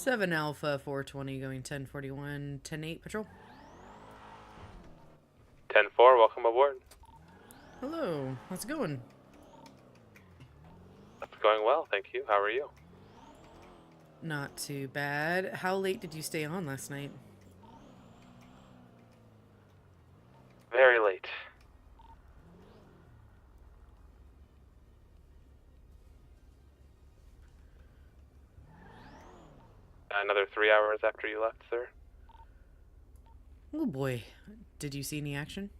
7 Alpha 420 going 1041, 10-8 patrol. 10-4, welcome aboard. Hello, how's it going? It's going well, thank you. How are you? Not too bad. How late did you stay on last night? Very late. Another 3 hours after you left, sir. Oh boy, did you see any action?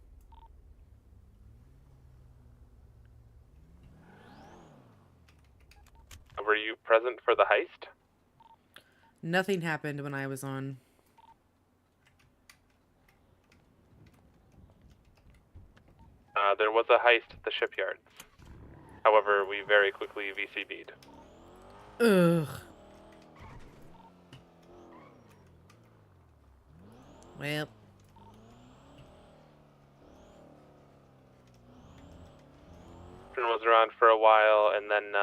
Were you present for the heist? Nothing happened when I was on. There was a heist at the shipyards. However, we very quickly VCB'd. Ugh. Well. Was around for a while, and then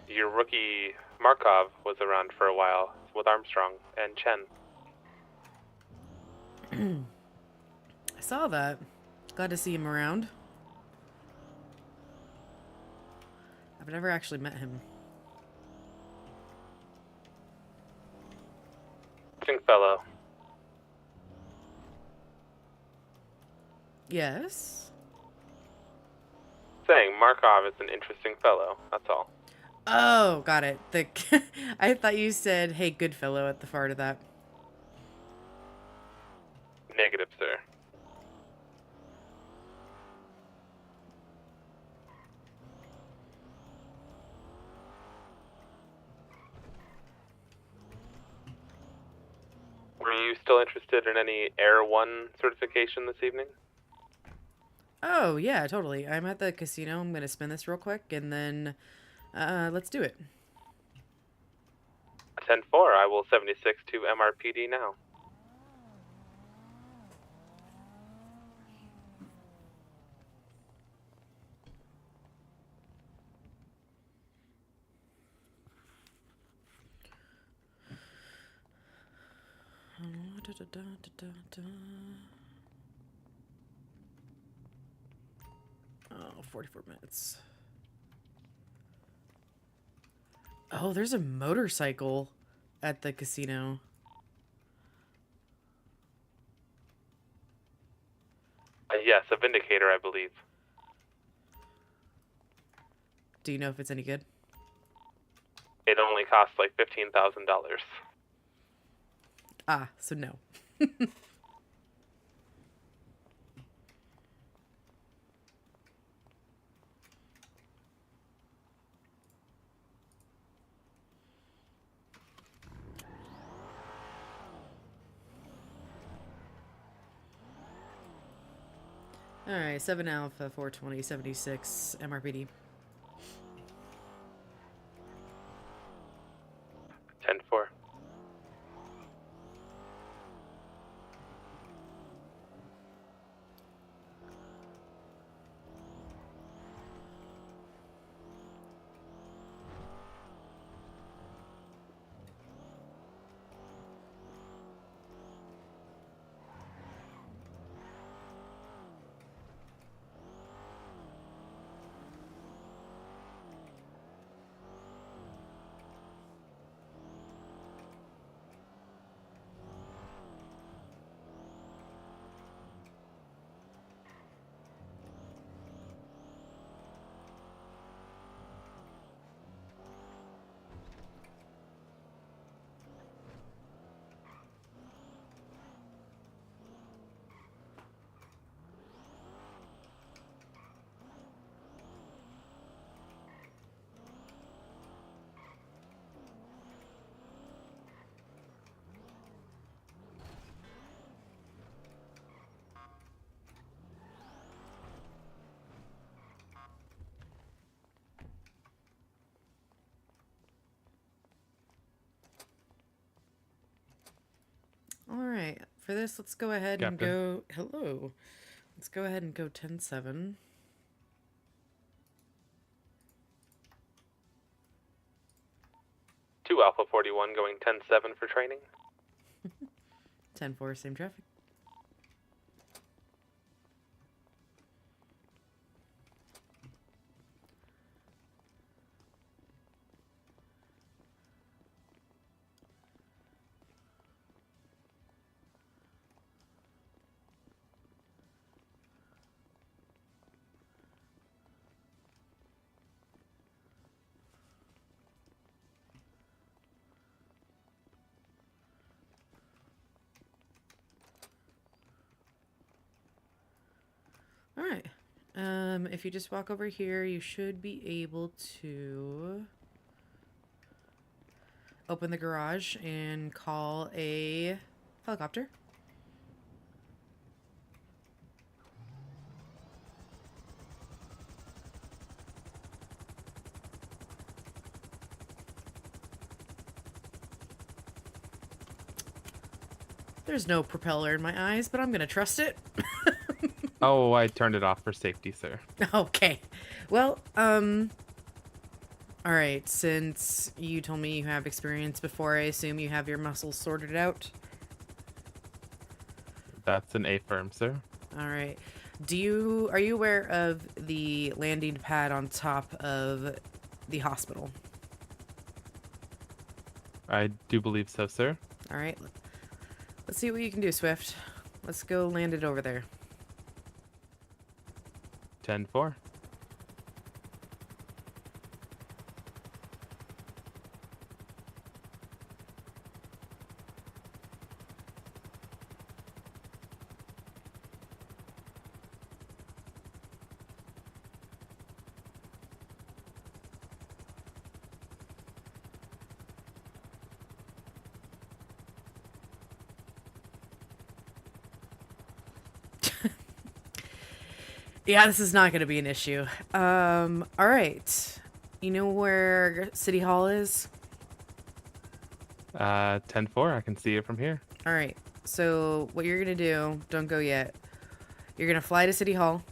your rookie Markov was around for a while with Armstrong and Chen. I saw that. Glad to see him around. I've never actually met him. Goodfellow. Yes? Saying Markov is an interesting fellow, that's all. Oh, got it. I thought you said, hey, Goodfellow at the fart of that. Negative, sir. Were you still interested in any Air 1 certification this evening? Oh, yeah, totally. I'm at the casino. I'm going to spin this real quick, and then let's do it. 10-4, I will 76 to MRPD now. Oh, 44 minutes. Oh, there's a motorcycle at the casino. Yes, a Vindicator, I believe. Do you know if it's any good? It only costs like $15,000. Ah, so no. Alright, 7 Alpha 420 76 MRPD. 10-4. Alright, for this, let's go ahead and Captain. go... Hello. Let's go ahead and go 10-7. 2 Alpha 41. 41 going 10-7 for training. 10-4, same traffic. All right. If you just walk over here, you should be able to open the garage and call a helicopter. There's no propeller in my eyes, but I'm gonna trust it. Oh, I turned it off for safety, sir. Okay. Well, all right, since you told me you have experience before, I assume you have your muscles sorted out. That's an A-firm, sir. All right. Are you aware of the landing pad on top of the hospital? I do believe so, sir. All right. Let's see what you can do, Swift. Let's go land it over there. 10-4. Yeah, this is not going to be an issue. All right. You know where City Hall is? 10-4. I can see it from here. All right. So what you're going to do, don't go yet. You're going to fly to City Hall.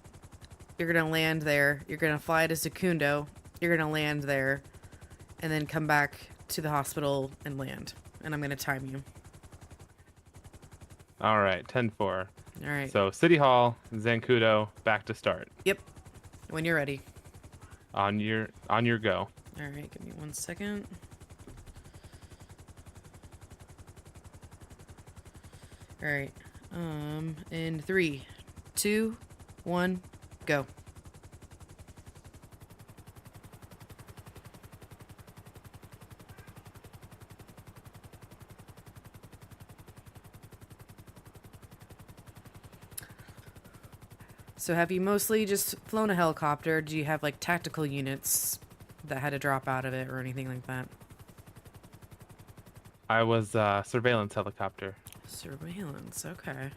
You're going to land there. You're going to fly to Secundo. You're going to land there. And then come back to the hospital and land. And I'm going to time you. All right, 10-4. All right. So City Hall, Zancudo, back to start. Yep. When you're ready. On your go. All right. Give me 1 second. All right. In 3, 2, 1, go. So have you mostly just flown a helicopter? Do you have like tactical units that had to drop out of it or anything like that? I was surveillance helicopter. Surveillance, okay.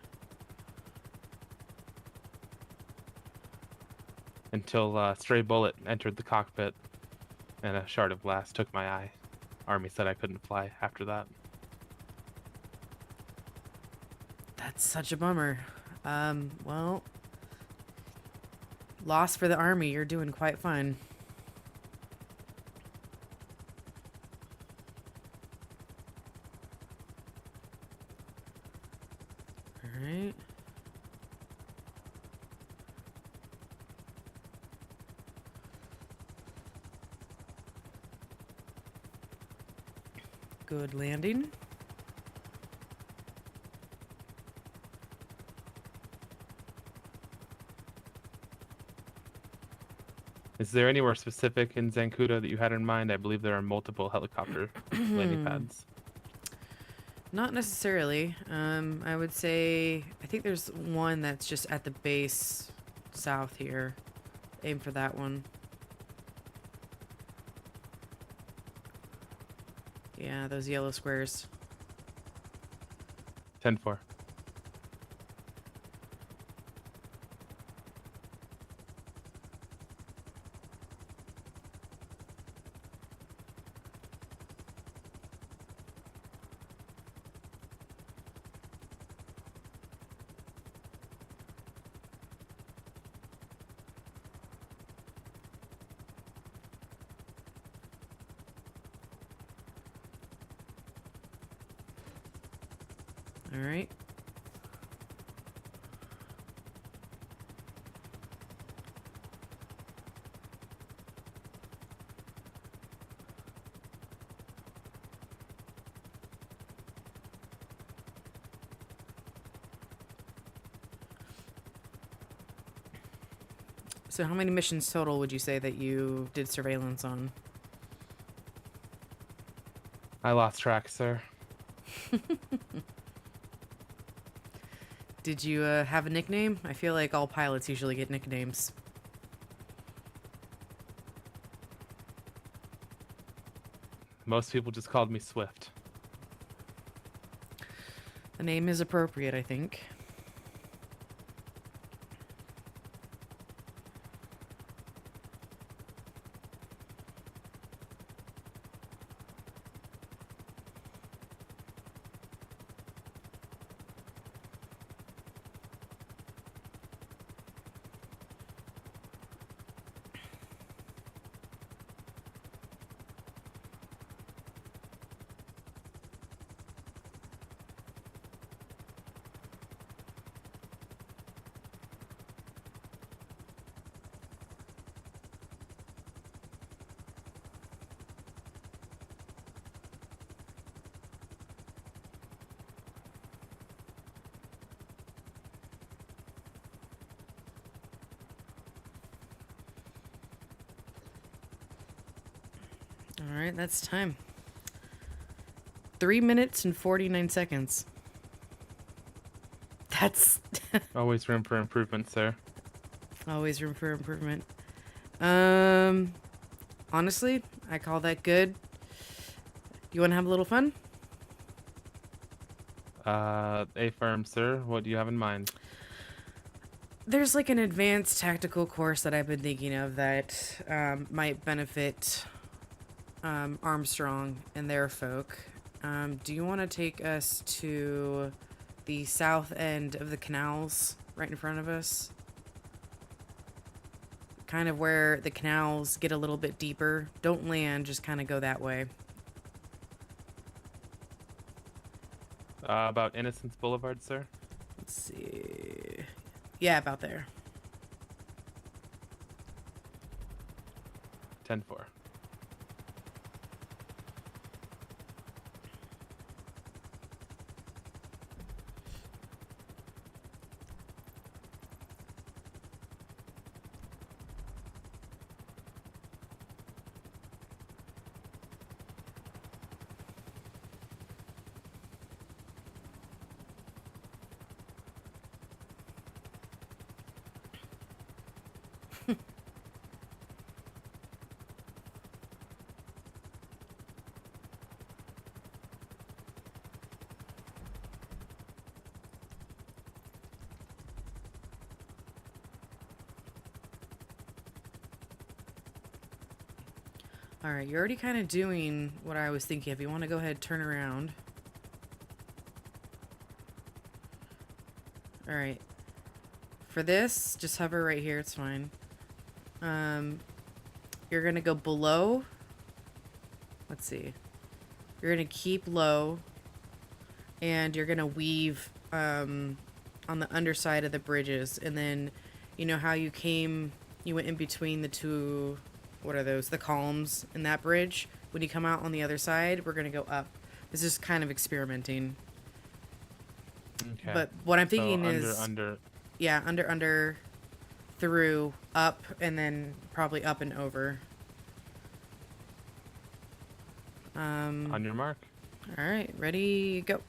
Until a stray bullet entered the cockpit and a shard of glass took my eye. Army said I couldn't fly after that. That's such a bummer. Well, loss for the Army. You're doing quite fine. All right. Good landing. Is there anywhere specific in Zancudo that you had in mind? I believe there are multiple helicopter landing pads. Not necessarily. I would say, I think there's one that's just at the base south here. Aim for that one. Yeah, those yellow squares. 10-4. All right. So how many missions total would you say that you did surveillance on? I lost track, sir. Did you have a nickname? I feel like all pilots usually get nicknames. Most people just called me Swift. The name is appropriate, I think. All right, that's time. 3 minutes and 49 seconds. That's Always room for improvement, sir. always room for improvement. Honestly, I call that good. You want to have a little fun? A-firm, sir. What do you have in mind? There's like an advanced tactical course that I've been thinking of that might benefit Armstrong and their folk. Do you want to take us to the south end of the canals right in front of us? Kind of where the canals get a little bit deeper. Don't land, just kind of go that way. About Innocence Boulevard, sir? Let's see. Yeah, about there. 10-4. All right, you're already kind of doing what I was thinking. If you want to go ahead, turn around. All right. For this, just hover right here. It's fine. You're going to go below. Let's see. You're going to keep low. And you're going to weave on the underside of the bridges. And then, you know how you went in between the two, what are those? The columns in that bridge. When you come out on the other side, we're going to go up. This is kind of experimenting. Okay. But what I'm thinking so is... under. Yeah, under, through, up, and then probably up and over. On your mark. All right, ready, go.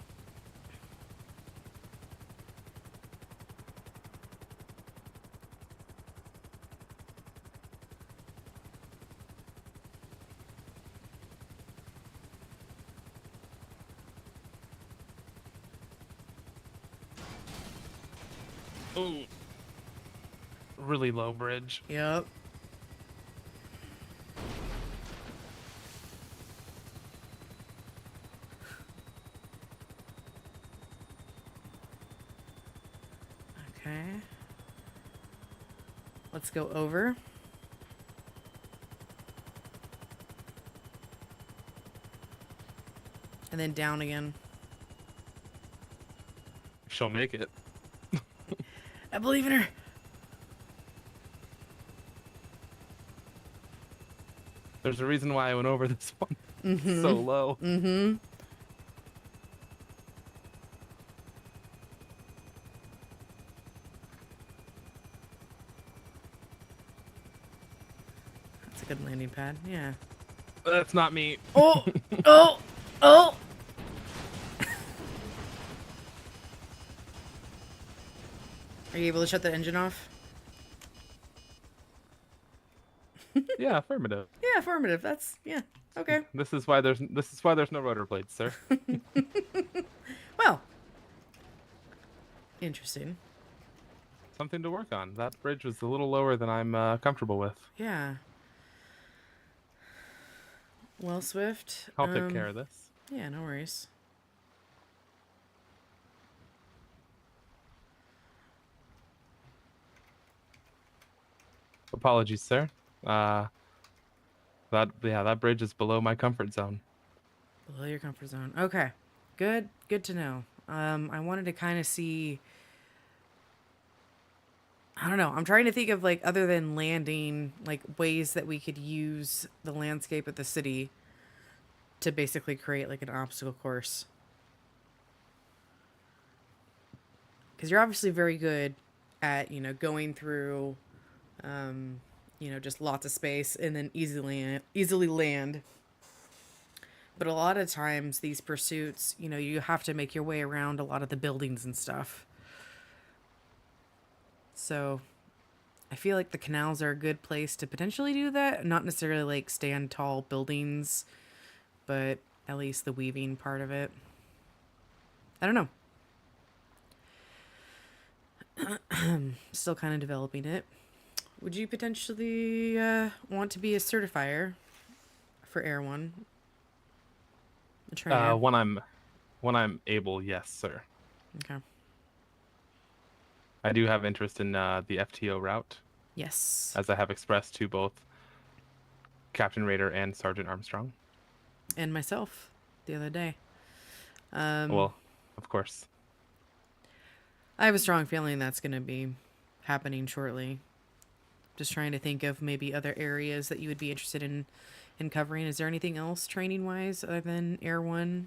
Ooh. Really low bridge. Yep. Okay. Let's go over. And then down again. she'll make it. I believe in her. There's a reason why I went over this one. It's Mm-hmm. so low. Mm-hmm. That's a good landing pad. Yeah. That's not me. Oh! Oh! Oh! Are you able to shut the engine off? Yeah, affirmative. Yeah, affirmative. That's yeah. Okay. This is why there's no rotor blades, sir. Well, interesting. Something to work on. That bridge was a little lower than I'm comfortable with. Yeah. Well, Swift. I'll take care of this. Yeah, no worries. Apologies, sir. That bridge is below my comfort zone. Below your comfort zone. Okay. Good. Good to know. I wanted to kind of see. I don't know. I'm trying to think of like other than landing, like ways that we could use the landscape of the city to basically create like an obstacle course. Because you're obviously very good at going through, just lots of space and then easily land. But a lot of times these pursuits, you have to make your way around a lot of the buildings and stuff. So I feel like the canals are a good place to potentially do that. Not necessarily like stand tall buildings, but at least the weaving part of it. I don't know. Still kind of developing it. Would you potentially want to be a certifier for Air One? A trainer? When I'm able, yes, sir. Okay. I do have interest in the FTO route, Yes. as I have expressed to both Captain Raider and Sergeant Armstrong. And myself the other day. Well, of course. I have a strong feeling that's going to be happening shortly. Just trying to think of maybe other areas that you would be interested in covering. Is there anything else training wise other than Air One?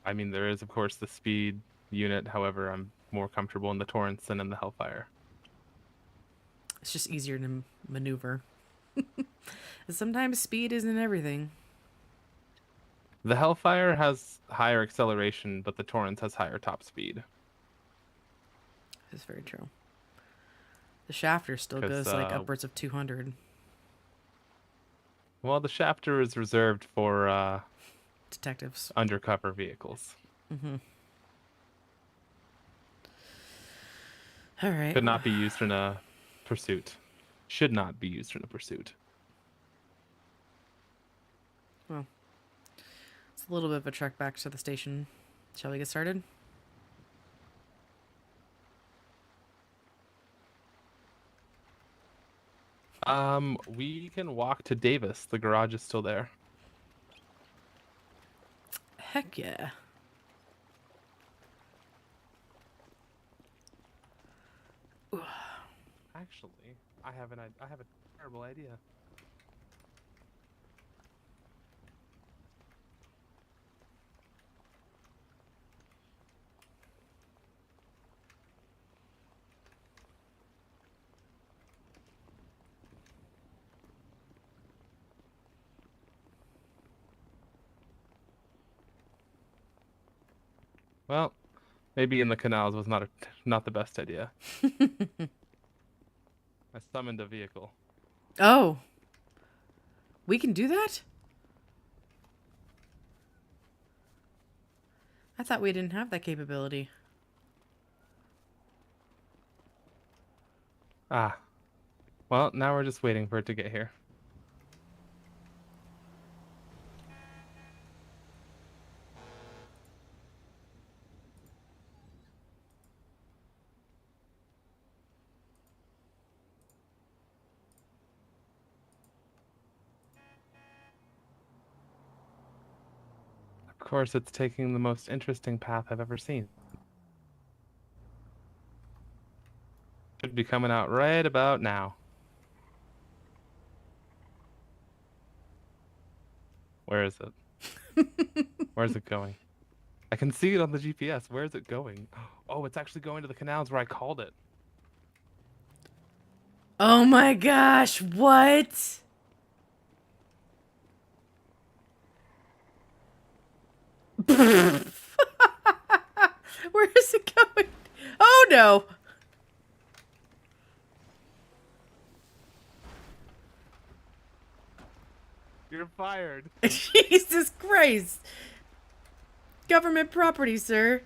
I mean, there is of course the speed unit. However, I'm more comfortable in the Torrents than in the Hellfire. It's just easier to maneuver. Sometimes speed isn't everything. The Hellfire has higher acceleration, but the Torrents has higher top speed. That's very true. The Shafter still 'Cause, goes like upwards of 200. Well, the Shafter is reserved for Detectives. undercover vehicles. Mm-hmm. All right. Could not be used in a pursuit. Should not be used in a pursuit. Well, it's a little bit of a trek back to the station. Shall we get started? We can walk to Davis. The garage is still there. Heck yeah. Actually, I have a terrible idea. Well, maybe in the canals was not the best idea. I summoned a vehicle. Oh. We can do that? I thought we didn't have that capability. Ah. Well, now we're just waiting for it to get here. course, it's taking the most interesting path I've ever seen. Should be coming out right about now. Where is it? Where's it going? I can see it on the GPS. Where is it going? Oh, it's actually going to the canals where I called it. Oh my gosh, what? Where is it going? Oh no! You're fired. Jesus Christ! Government property, sir.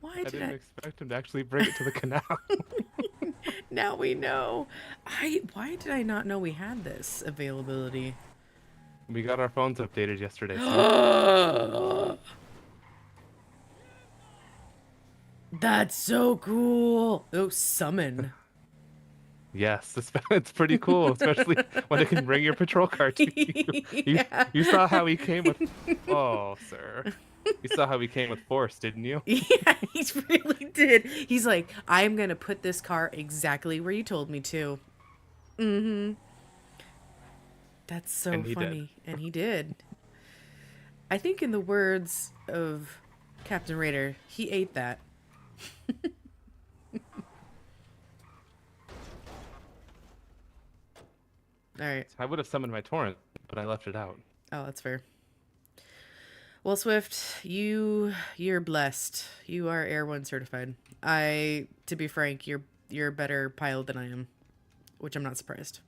Why I did didn't I? expect him to actually bring it to the canal. Now we know. Why did I not know we had this availability? We got our phones updated yesterday, sir. That's so cool. Oh, summon. Yes, it's pretty cool, especially when it can bring your patrol car to you. You, Yeah. you saw how he came with. Oh, sir. You saw how he came with force, didn't you? Yeah, he really did. He's like, I'm gonna put this car exactly where you told me to. Mm-hmm. That's so And he did. funny. And he did. I think in the words of Captain Raider, he ate that. All right. I would have summoned my torrent, but I left it out. Oh, that's fair. Well, Swift, you're blessed. You are Air 1 certified. To be frank, you're a better pilot than I am, which I'm not surprised.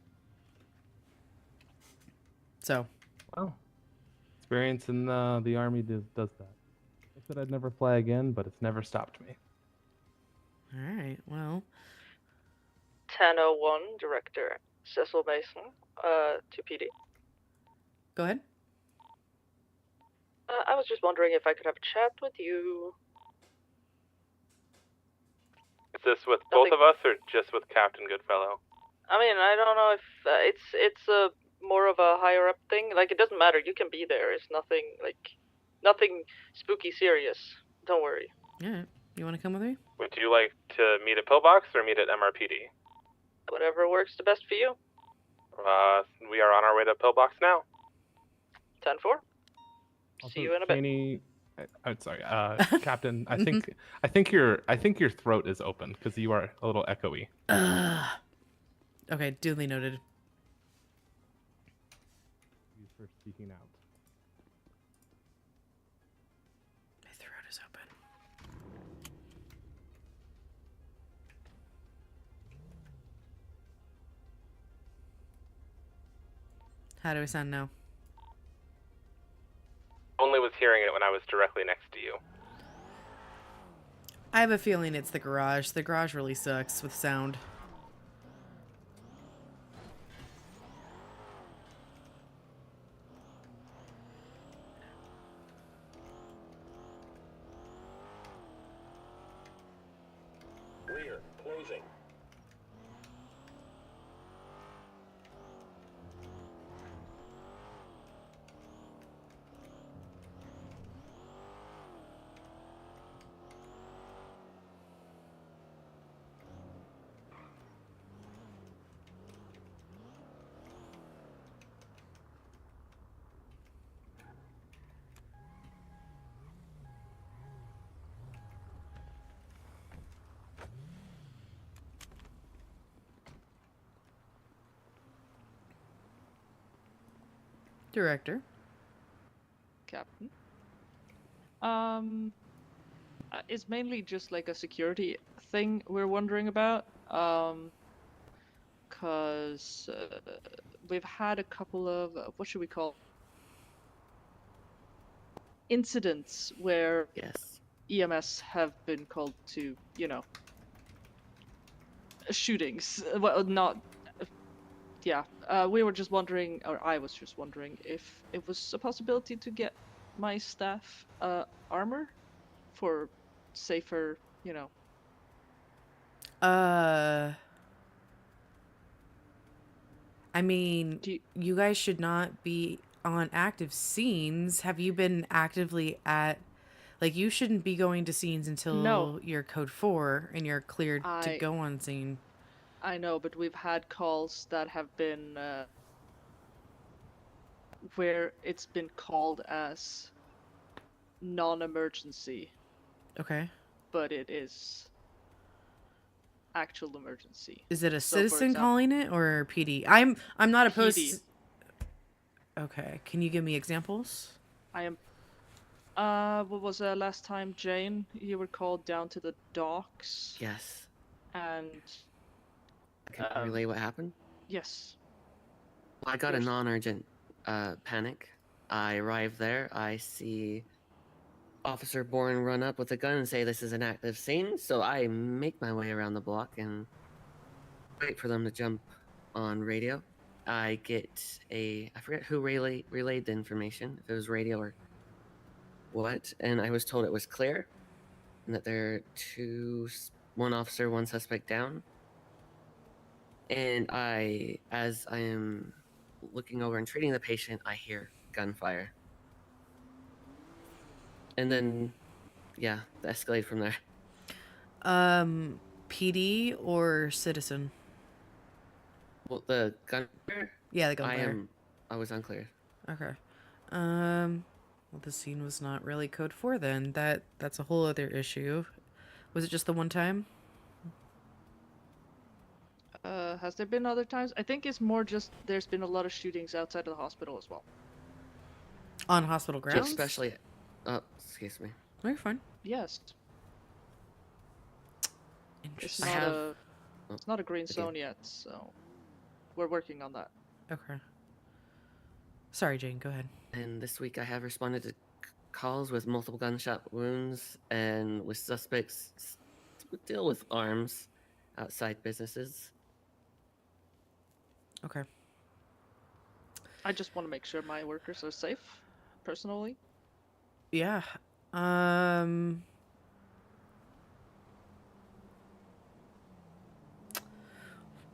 So, Well, experience in the army does that. I said I'd never fly again, but it's never stopped me. all right. Well, 1001, Director Cecil Mason, to PD. go ahead. I was just wondering if I could have a chat with you. Is this with Nothing. both of us or just with Captain Goodfellow? I mean, I don't know if it's a more of a higher up thing. Like, it doesn't matter. You can be there. It's nothing spooky serious. Don't worry. All right. You want to come with me? Would you like to meet at Pillbox or meet at MRPD? Whatever works the best for you. We are on our way to Pillbox now. 10-4. See you in a bit. Cheney, I'm sorry, Captain. I think your throat is open because you are a little echoey. Okay, duly noted. Thank you for speaking out. My throat is open. How do I sound now? Only was hearing it when I was directly next to you. I have a feeling it's the garage. The garage really sucks with sound. Rear, closing. Director. Captain. It's mainly just like a security thing we're wondering about. Cause we've had a couple of what should we call incidents where Yes. EMS have been called to, shootings. Well, not yeah, we were just wondering, or I was just wondering, if it was a possibility to get my staff armor for safer, you know. I mean, Do you, you guys should not be on active scenes. Have you been actively at, like, you shouldn't be going to scenes No. until you're code 4 and you're cleared to I go on scene. I know, but we've had calls that have been where it's been called as non-emergency, Okay. but it is actual emergency. Is it a So, for citizen example, calling it or PD? I'm not opposed PD. to... Okay. Can you give me examples? I am. What was last time, Jane? You were called down to the docks, Yes. and Can I relay what happened? yes, Well, I got a Yes. non-urgent panic. I arrive there. I see Officer Bourne run up with a gun and say this is an active scene. So I make my way around the block and wait for them to jump on radio. I get I forget who relayed the information, if it was radio or what, and I was told it was clear and that there are one officer, one suspect down. And as I am looking over and treating the patient, I hear gunfire. And then, yeah, escalate from there. PD or citizen? Well, the gunfire, Yeah, the gunfire. I was unclear. Okay. Well, the scene was not really code 4 then. That's a whole other issue. Was it just the one time? has there been other times? I think it's more just there's been a lot of shootings outside of the hospital as well. On hospital grounds? Especially, excuse me. No, you're fine. Yes, it's Interesting. I not have- a it's not a green zone yet, so we're working on that. Okay. Sorry, Jane, go ahead. And this week I have responded to calls with multiple gunshot wounds and with suspects deal with arms outside businesses. Okay. I just want to make sure my workers are safe, personally. Yeah.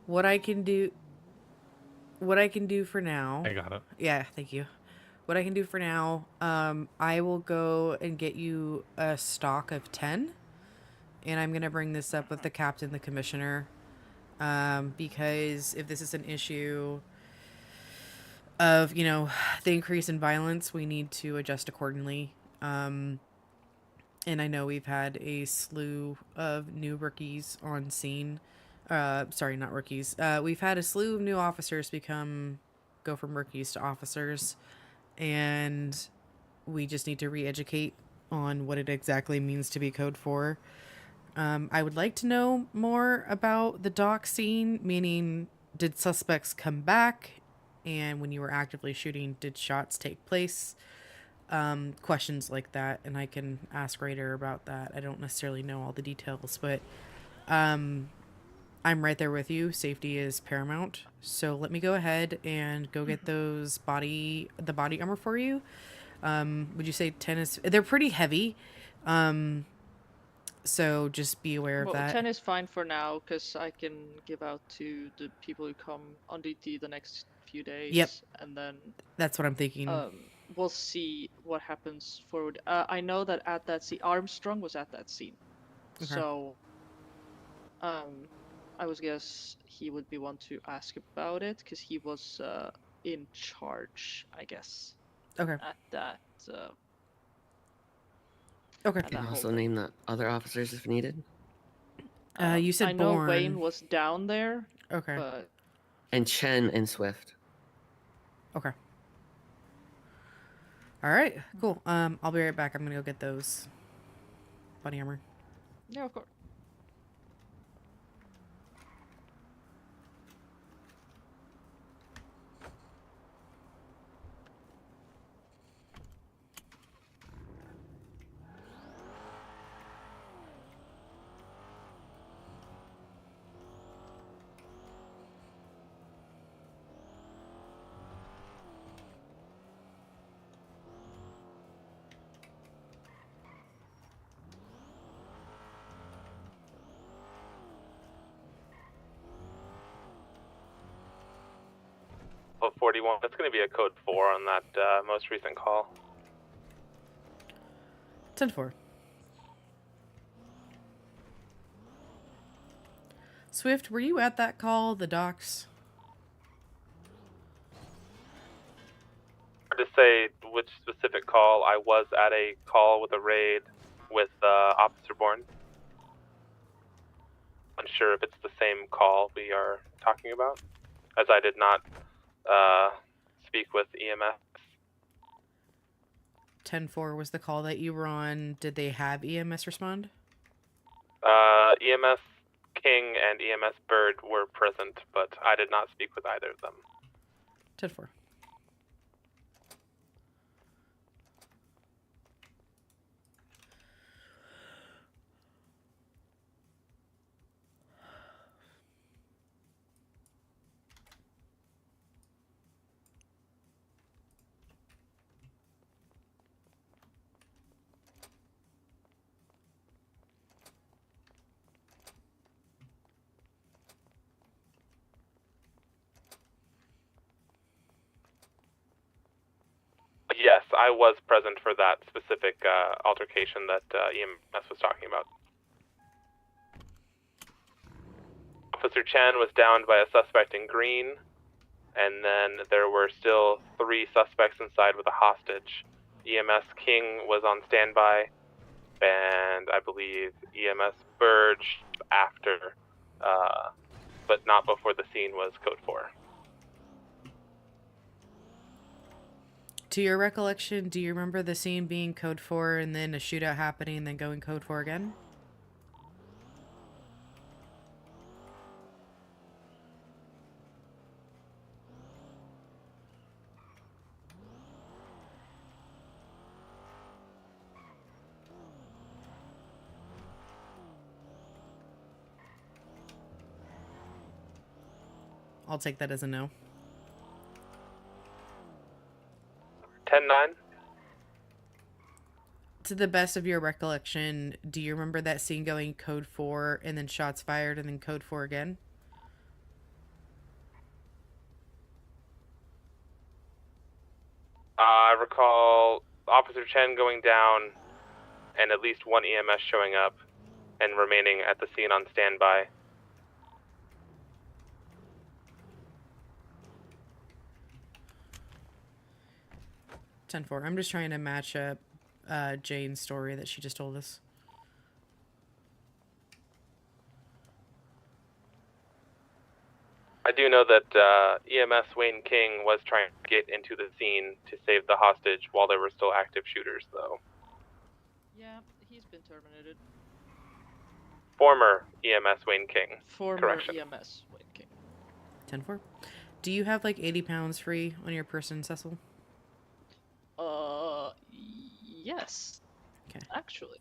What I can do for now. I got it. Yeah, thank you. What I can do for now, I will go and get you a stock of 10. And I'm going to bring this up with the captain, the commissioner. Because if this is an issue of, the increase in violence, we need to adjust accordingly. And I know we've had a slew of new rookies on scene. Sorry, not rookies. We've had a slew of new officers go from rookies to officers. And we just need to re-educate on what it exactly means to be code 4. I would like to know more about the dock scene, meaning did suspects come back? And when you were actively shooting, did shots take place? Questions like that, and I can ask Raider about that. I don't necessarily know all the details, but I'm right there with you. Safety is paramount. So let me go ahead and go get the body armor for you. Would you say 10 is... They're pretty heavy. So just be aware of that. 10 is fine for now, because I can give out to the people who come on duty the next few days. Yep. And then That's what I'm thinking. we'll see what happens forward. I know that at that scene, Armstrong was at that scene. Okay. So, I would guess he would be one to ask about it, because he was in charge, I guess, Okay. at that. Okay. at You can that also whole thing. name the other officers if needed. You said I know Bourne. Wayne was down there, Okay. but And Chen and Swift. Okay. All right. Cool. I'll be right back. I'm gonna go get those body armor. yeah, of course. Alpha 41. It's going to be a code 4 on that most recent call. 10-4. Swift, were you at that call, the docks? To say which specific call, I was at a call with a raid with Officer Bourne. Unsure if it's the same call we are talking about, as I did not speak with EMS. 10-4 was the call that you were on. Did they have EMS respond? EMS King and EMS Bird were present, but I did not speak with either of them. 10-4. Yes, I was present for that specific altercation that EMS was talking about. Officer Chan was downed by a suspect in green, and then there were still 3 suspects inside with a hostage. EMS King was on standby, and I believe EMS Bird after, but not before the scene was code 4. To your recollection, do you remember the scene being code 4 and then a shootout happening and then going code 4 again? I'll take that as a no. 10-9. To the best of your recollection, do you remember that scene going code 4 and then shots fired and then code 4 again? I recall Officer Chen going down and at least one EMS showing up and remaining at the scene on standby. Ten four. I'm just trying to match up Jane's story that she just told us. I do know that EMS Wayne King was trying to get into the scene to save the hostage while there were still active shooters, though. Yeah, he's been terminated. Former EMS Wayne King. Former Correction. EMS Wayne King. 10-4. Do you have like 80 pounds free on your person, Cecil? Yes. Okay. Actually,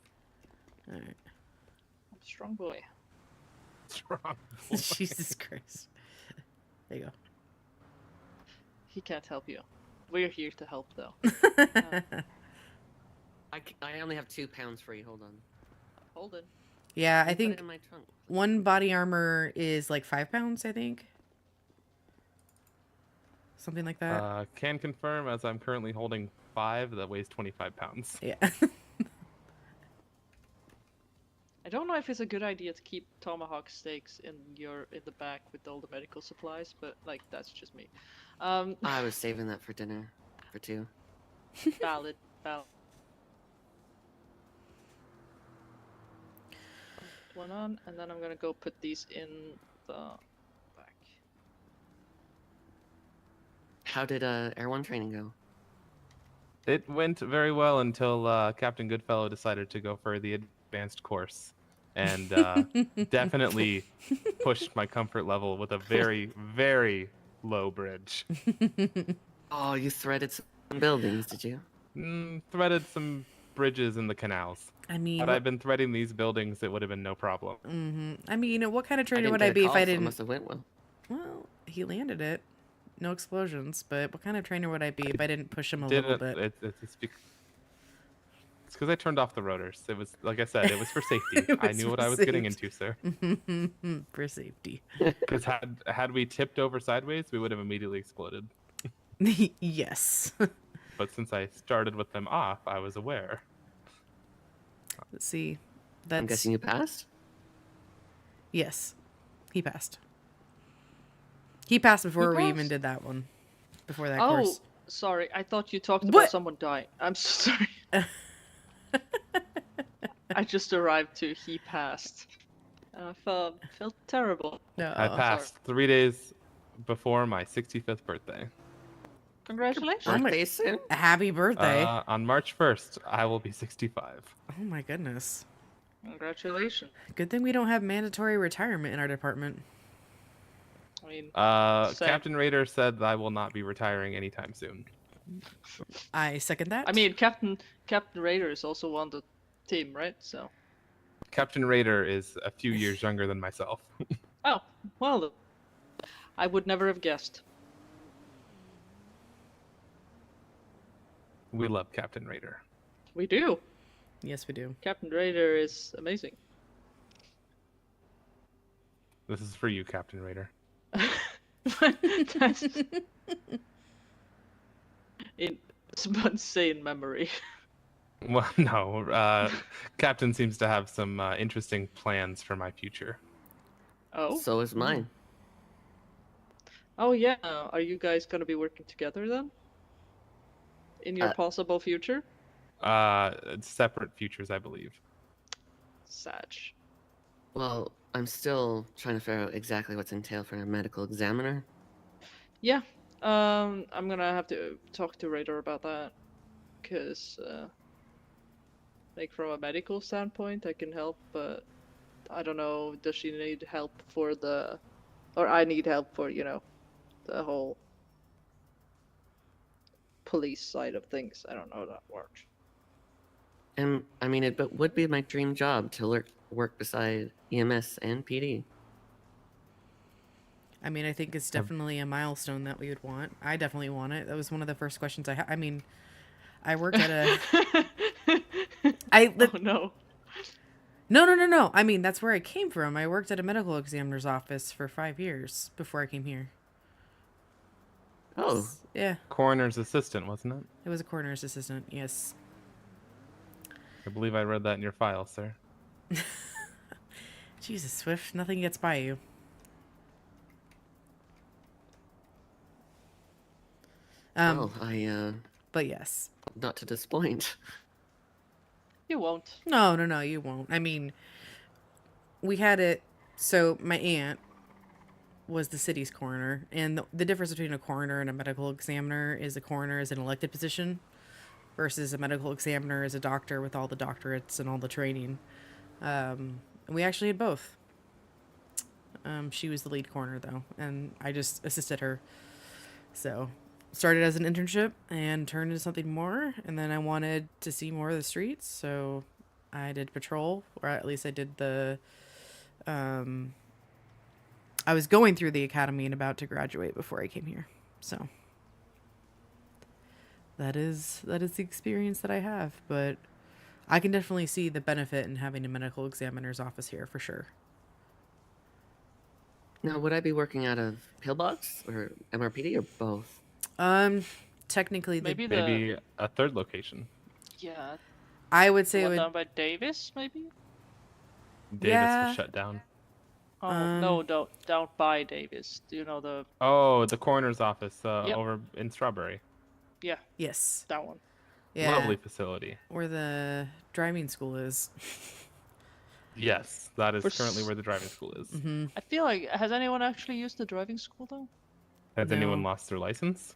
Alright. I'm a strong boy. Strong. Jesus Christ. There you go. He can't help you. We're here to help, though. I only have 2 pounds free. Hold on. Hold it. Yeah, I Put it think in my trunk. one body armor is like 5 pounds, I think. Something like that. Can confirm, as I'm currently holding 5 that weighs 25 pounds. Yeah. I don't know if it's a good idea to keep tomahawk steaks in the back with all the medical supplies, but like that's just me. I was saving that for dinner, for 2. Valid. One on, and then I'm gonna go put these in the back. How did Air 1 training go? It went very well until Captain Goodfellow decided to go for the advanced course, and definitely pushed my comfort level with a very, very low bridge. Oh, you threaded some buildings, did you? Threaded some bridges in the canals. I mean, Had I been threading these buildings, it would have been no problem. I mean, what kind of trainer didn't would get I a be if call, I so it didn't? must have went well. Well, he landed it. No explosions, but what kind of trainer would I be if I didn't push him a little bit? It's because I turned off the rotors. It was, like I said, it was for safety. It I was knew for what I was getting safety. into, sir. For safety. Because had we tipped over sideways, we would have immediately exploded. Yes. But since I started with them off, I was aware. Let's see. I'm That's guessing you passed? yes. He passed. He passed before we even passed? did that one. Before that Oh, course. sorry. I thought you talked What? about someone dying. I'm so sorry. I just arrived too. He passed. And I felt terrible. No. I passed 3 days before my 65th birthday. Congratulations. Oh my- Birthday soon? Happy birthday. On March 1st, I will be 65. Oh my goodness. Congratulations. Good thing we don't have mandatory retirement in our department. I mean, same. Captain Raider said that I will not be retiring anytime soon. I second that. I mean, Captain Raider is also on the team, right? So. Captain Raider is a few years younger than myself. Oh, well. I would never have guessed. We love Captain Raider. We do. Yes, we do. Captain Raider is amazing. This is for you, Captain Raider. That's insane memory. Well, no. Captain seems to have some interesting plans for my future. Oh. So is mine. Oh yeah. Are you guys gonna be working together then? In your possible future? Separate futures, I believe. Sag. Well, I'm still trying to figure out exactly what's entailed for a medical examiner. Yeah. I'm gonna have to talk to Raider about that. Cause like from a medical standpoint I can help, but I don't know, does she need help for or I need help for, the whole police side of things. I don't know how that works. And I mean, it would be my dream job to work beside EMS and PD. I mean, I think it's definitely a milestone that we would want. I definitely want it. That was one of the first questions I had. I mean, I worked at a... Oh no. No. I mean, that's where I came from. I worked at a medical examiner's office for 5 years before I came here. Oh, Yeah, Coroner's assistant, wasn't it? it was a coroner's assistant. Yes. I believe I read that in your file, sir. Jesus, Swift, nothing gets by you. well, I, But yes. not to disappoint. You won't. No, you won't. I mean, we had it. So my aunt was the city's coroner, and the difference between a coroner and a medical examiner is a coroner is an elected position versus a medical examiner is a doctor with all the doctorates and all the training. And we actually had both. She was the lead coroner though, and I just assisted her. So started as an internship and turned into something more, and then I wanted to see more of the streets, so I did patrol, or at least I did the I was going through the academy and about to graduate before I came here. So that is the experience that I have, but I can definitely see the benefit in having a medical examiner's office here for sure. Now, would I be working out of Pillbox or MRPD or both? Technically Maybe a third location. Yeah. I would say it One would down by Davis, maybe? Davis Yeah. was shut down. Oh no, down by Davis. Do you know the? Oh, the coroner's office Yep. over in Strawberry. Yeah, yes. that one. Yeah. Lovely facility. Where the driving school is. Yes, that is For currently where the driving school is. Mm-hmm. I feel like has anyone actually used the driving school though? Has No. anyone lost their license?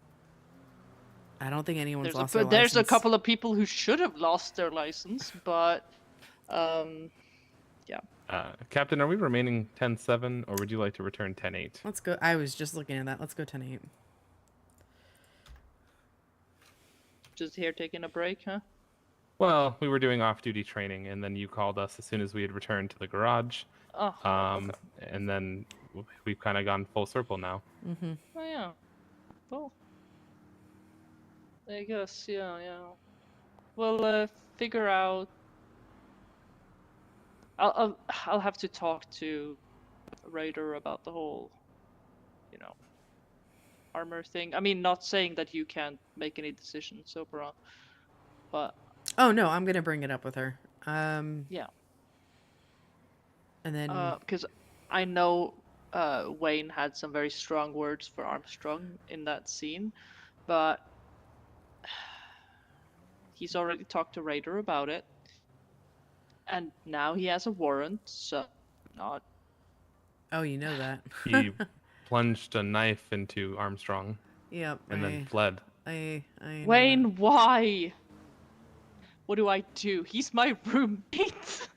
I don't think anyone's There's lost a their there's a license. couple of people who should have lost their license, but Captain, are we remaining 10-7, or would you like to return 10-8? Let's go. I was just looking at that. Let's go 10-8. just here taking a break, huh? Well, we were doing off-duty training, and then you called us as soon as we had returned to the garage. Oh, okay. And then we've kind of gone full circle now. Mm-hmm. Oh yeah. Well, I guess yeah. We'll figure out. I'll have to talk to Raider about the whole, armor thing. I mean, not saying that you can't make any decisions, Oberon, but Oh no, I'm gonna bring it up with her. yeah, And then because I know Wayne had some very strong words for Armstrong in that scene, but he's already talked to Raider about it, and now he has a warrant, so not. oh, you know that. He plunged a knife into Armstrong Yep. and then fled. I know Wayne, why? What do I do? He's my roommate. that.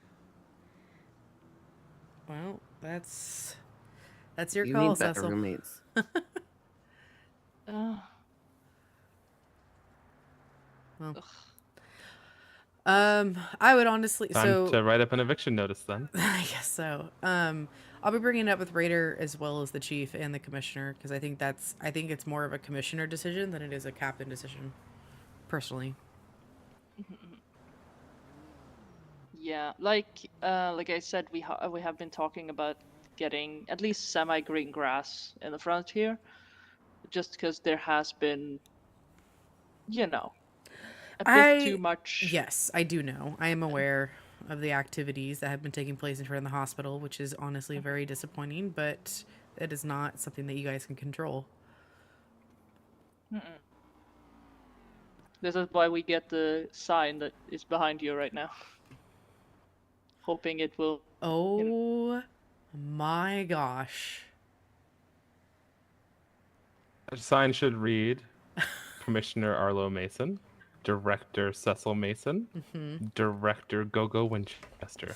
Well, that's your You call, need better Cecil. roommates. Uh, Well, ugh. I would honestly Time to write up an eviction notice then. I guess so. I'll be bringing it up with Raider as well as the chief and the commissioner because I think it's more of a commissioner decision than it is a captain decision, personally. Yeah, like I said, we have been talking about getting at least semi-green grass in the front here, just because there has been, you know, a bit too much. Yes, I do know. I am aware of the activities that have been taking place in front of the hospital, which is honestly very disappointing, but it is not something that you guys can control. This is why we get the sign that is behind you right now, hoping it will. Oh my gosh. A sign should read Commissioner Arlo Mason, Director Cecil Mason, Director Gogo Winchester.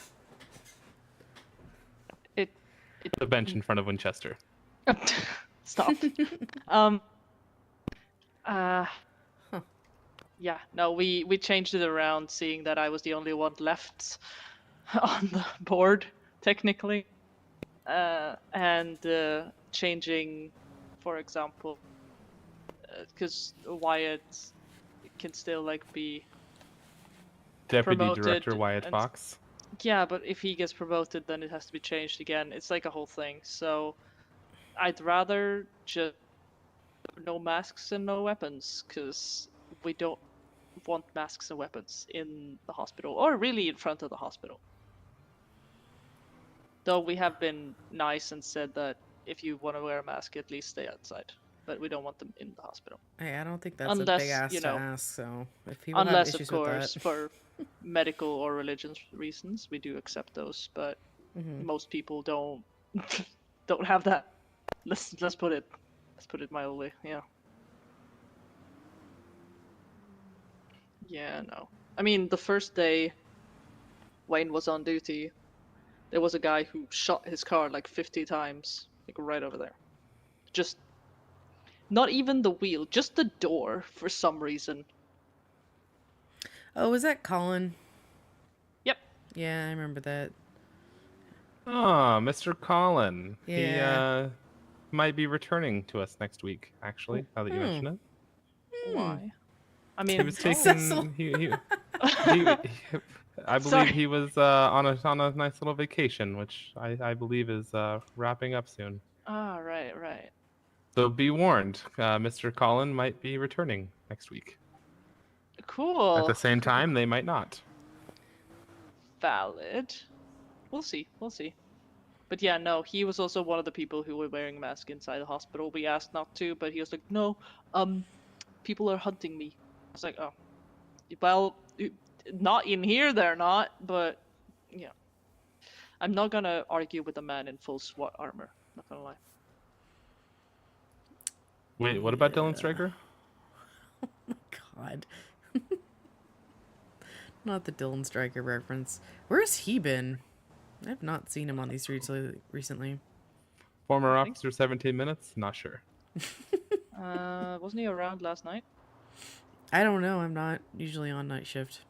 It. The bench in front of Winchester. Stop. Yeah, no, we changed it around, seeing that I was the only one left on the board, technically. And changing, for example, because Wyatt can still, like, be Deputy promoted Director Wyatt and- Fox. Yeah, but if he gets promoted, then it has to be changed again. It's like a whole thing. So I'd rather just no masks and no weapons, because we don't want masks and weapons in the hospital, or really in front of the hospital. Though we have been nice and said that if you want to wear a mask, at least stay outside. But we don't want them in the hospital. Hey, I don't think that's a Unless, big ask you to know, ask, so if people have Unless, of issues with course, that. for medical or religious reasons, we do accept those. But most people don't don't have that. Let's put it mildly. Yeah. Yeah. No. I mean, the first day Wayne was on duty, there was a guy who shot his car like 50 times, like right over there. Just not even the wheel, just the door for some reason. Oh, was that Colin? Yep. Yeah, I remember that. Ah, Mr. Collin. Yeah. He might be returning to us next week, actually, now that you mention it. Why? I mean, He was taking Cecil. I believe Sorry. he was on a nice little vacation, which I believe is wrapping up soon. Ah, right. So be warned, Mr. Collin might be returning next week. Cool. At the same time, they might not. Valid. We'll see. But yeah, no, he was also one of the people who were wearing a mask inside the hospital. We asked not to, but he was like, no, people are hunting me. I was like, oh, well, not in here they're not, but, yeah. I'm not gonna argue with a man in full SWAT armor, not gonna lie. Wait, what about Dylan Stryker? Oh my god. Not the Dylan Stryker reference. Where's he been? I've not seen him on these streets recently. Former officer, 17 minutes? Not sure. Wasn't he around last night? I don't know. I'm not usually on night shift.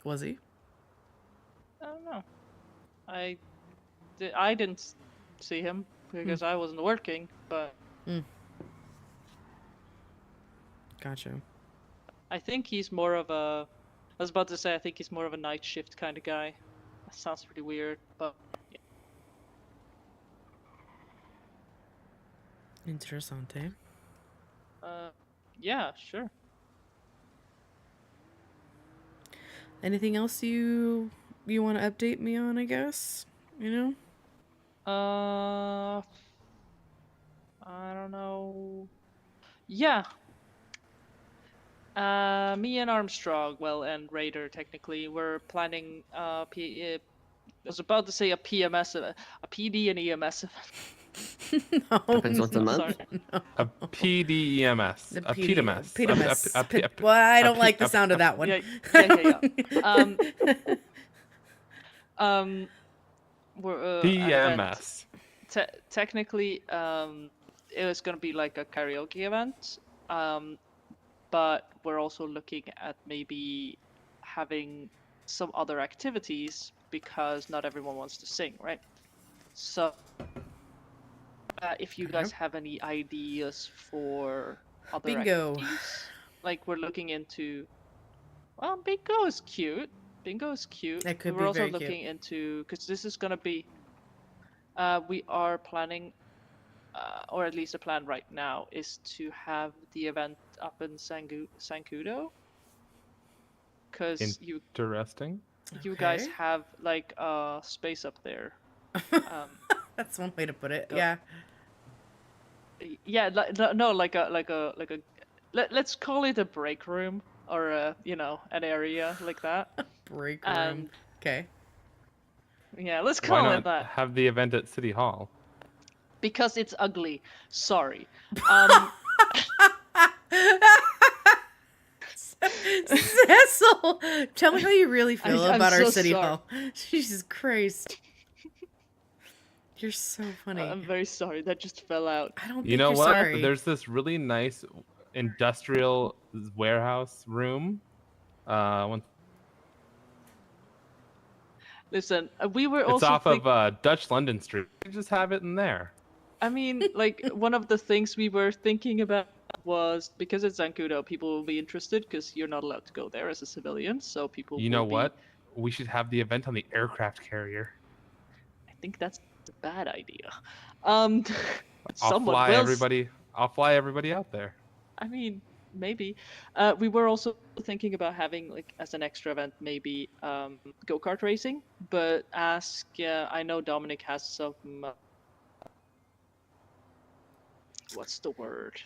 Was he? I don't know. I didn't see him because I wasn't working, but Gotcha. I think he's more of a. I was about to say I think he's more of a night shift kind of guy. That sounds pretty weird, but yeah. Interessante. Yeah, sure. Anything else you want to update me on, I guess? You know? I don't know. Yeah. Me and Armstrong, well, and Raider technically, we're planning I was about to say a PMS, a PD and EMS event. No. Happens once a no, month. no. A PDEMS. The A PDMS. PDMS. Well, I don't like the sound of that one. Yeah. We're an event. PMS. Technically, it was gonna be like a karaoke event, but we're also looking at maybe having some other activities because not everyone wants to sing, right? So, if you guys have any ideas for other Bingo. activities, like we're looking into, well, bingo is cute. Bingo is cute. That could We're be also very looking cute. into, because this is gonna be, we are planning, or at least the plan right now is to have the event up in Sankudo, because Interesting. you guys Okay. have like space up there. That's one way to put it. Go. Yeah. Yeah, no, like a let's call it a break room or an area like that. Break room. And Okay. yeah, let's Why call not it that have the event at City Hall? because it's ugly. Sorry. Cecil, tell me how you really feel I'm about our so city sorry. hall. Jesus Christ. You're so funny. I'm very sorry. That just fell out. I don't You think know you're what? sorry. There's this really nice industrial warehouse room. Listen, we were It's also off of Dutch London Street. You just have it in there. I mean, like, one of the things we were thinking about was because it's Zancudo, people will be interested because you're not allowed to go there as a civilian, so people You will know be. what? We should have the event on the aircraft carrier. I think that's a bad idea. Um, I'll someone fly will. everybody. I'll fly everybody out there. I mean, maybe. We were also thinking about having, like, as an extra event, maybe go-kart racing, but I know Dominic has some. What's the word?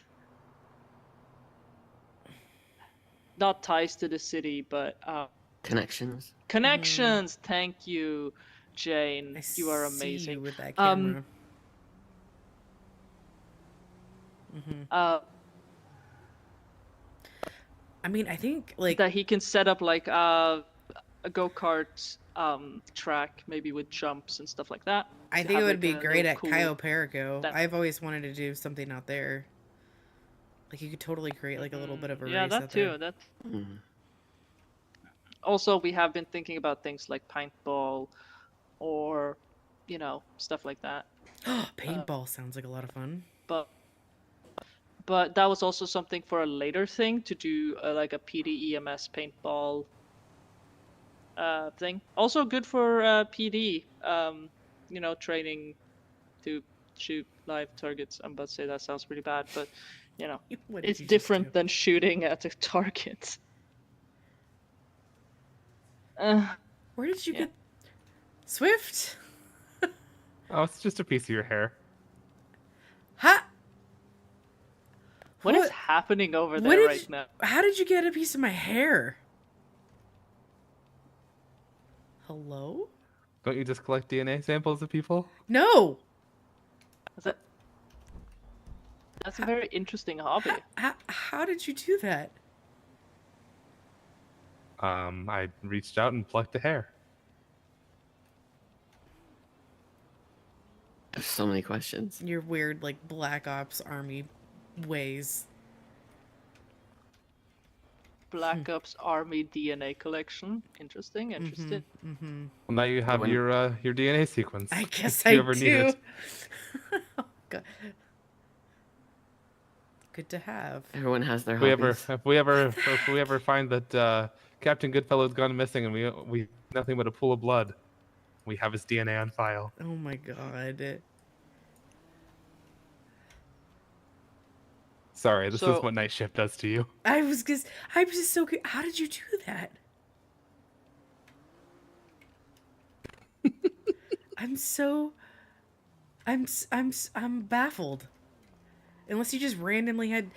Not ties to the city, but Connections. connections. Thank you, Jane. I You are see amazing. you with that camera. I mean, I think like that he can set up like a go-kart track, maybe with jumps and stuff like that. I to think it have, would like, be a great little at cool- Cayo Perico. that- I've always wanted to do something out there. Like you could totally create like a little bit of a Yeah, race that out too. there. That. Mm. Also, we have been thinking about things like paintball, or, stuff like that. Paintball sounds like a lot of fun. But that was also something for a later thing to do, like a PD EMS paintball thing. Also good for PD, training to shoot live targets. I'm about to say that sounds pretty bad, but What did it's you just different do? than shooting at a target. Where did you yeah. get Swift? Oh, it's just a piece of your hair. Ha! What is What- happening over what there did right you- now? How did you get a piece of my hair? Hello? Don't you just collect DNA samples of people? No. That's a very interesting hobby. How did you do that? I reached out and plucked the hair. There's so many questions. Your weird like Black Ops Army ways. Black Ops Army DNA collection. Interesting. Mm-hmm. Well, now you have When- your DNA sequence. I guess if you I ever need do. it. Oh, God. Good to have. Everyone has their If we hobbies. if we ever find that Captain Goodfellow's gone missing and we nothing but a pool of blood, we have his DNA on file. Oh my God. Sorry, this So- is what night shift does to you. I'm just so. How did you do that? I'm so. I'm baffled. Unless you just randomly had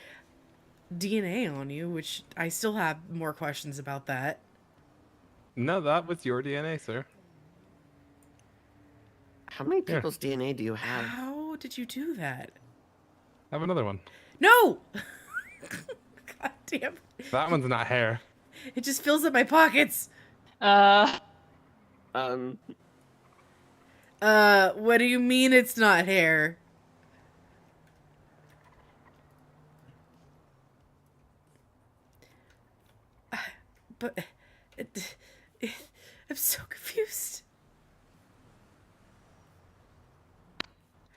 DNA on you, which I still have more questions about that. No, that was your DNA, sir. How many Here. people's DNA do you have? How did you do that? Have another one. No! God damn. That one's not hair. It just fills up my pockets. Um, What do you mean it's not hair? But I'm so confused.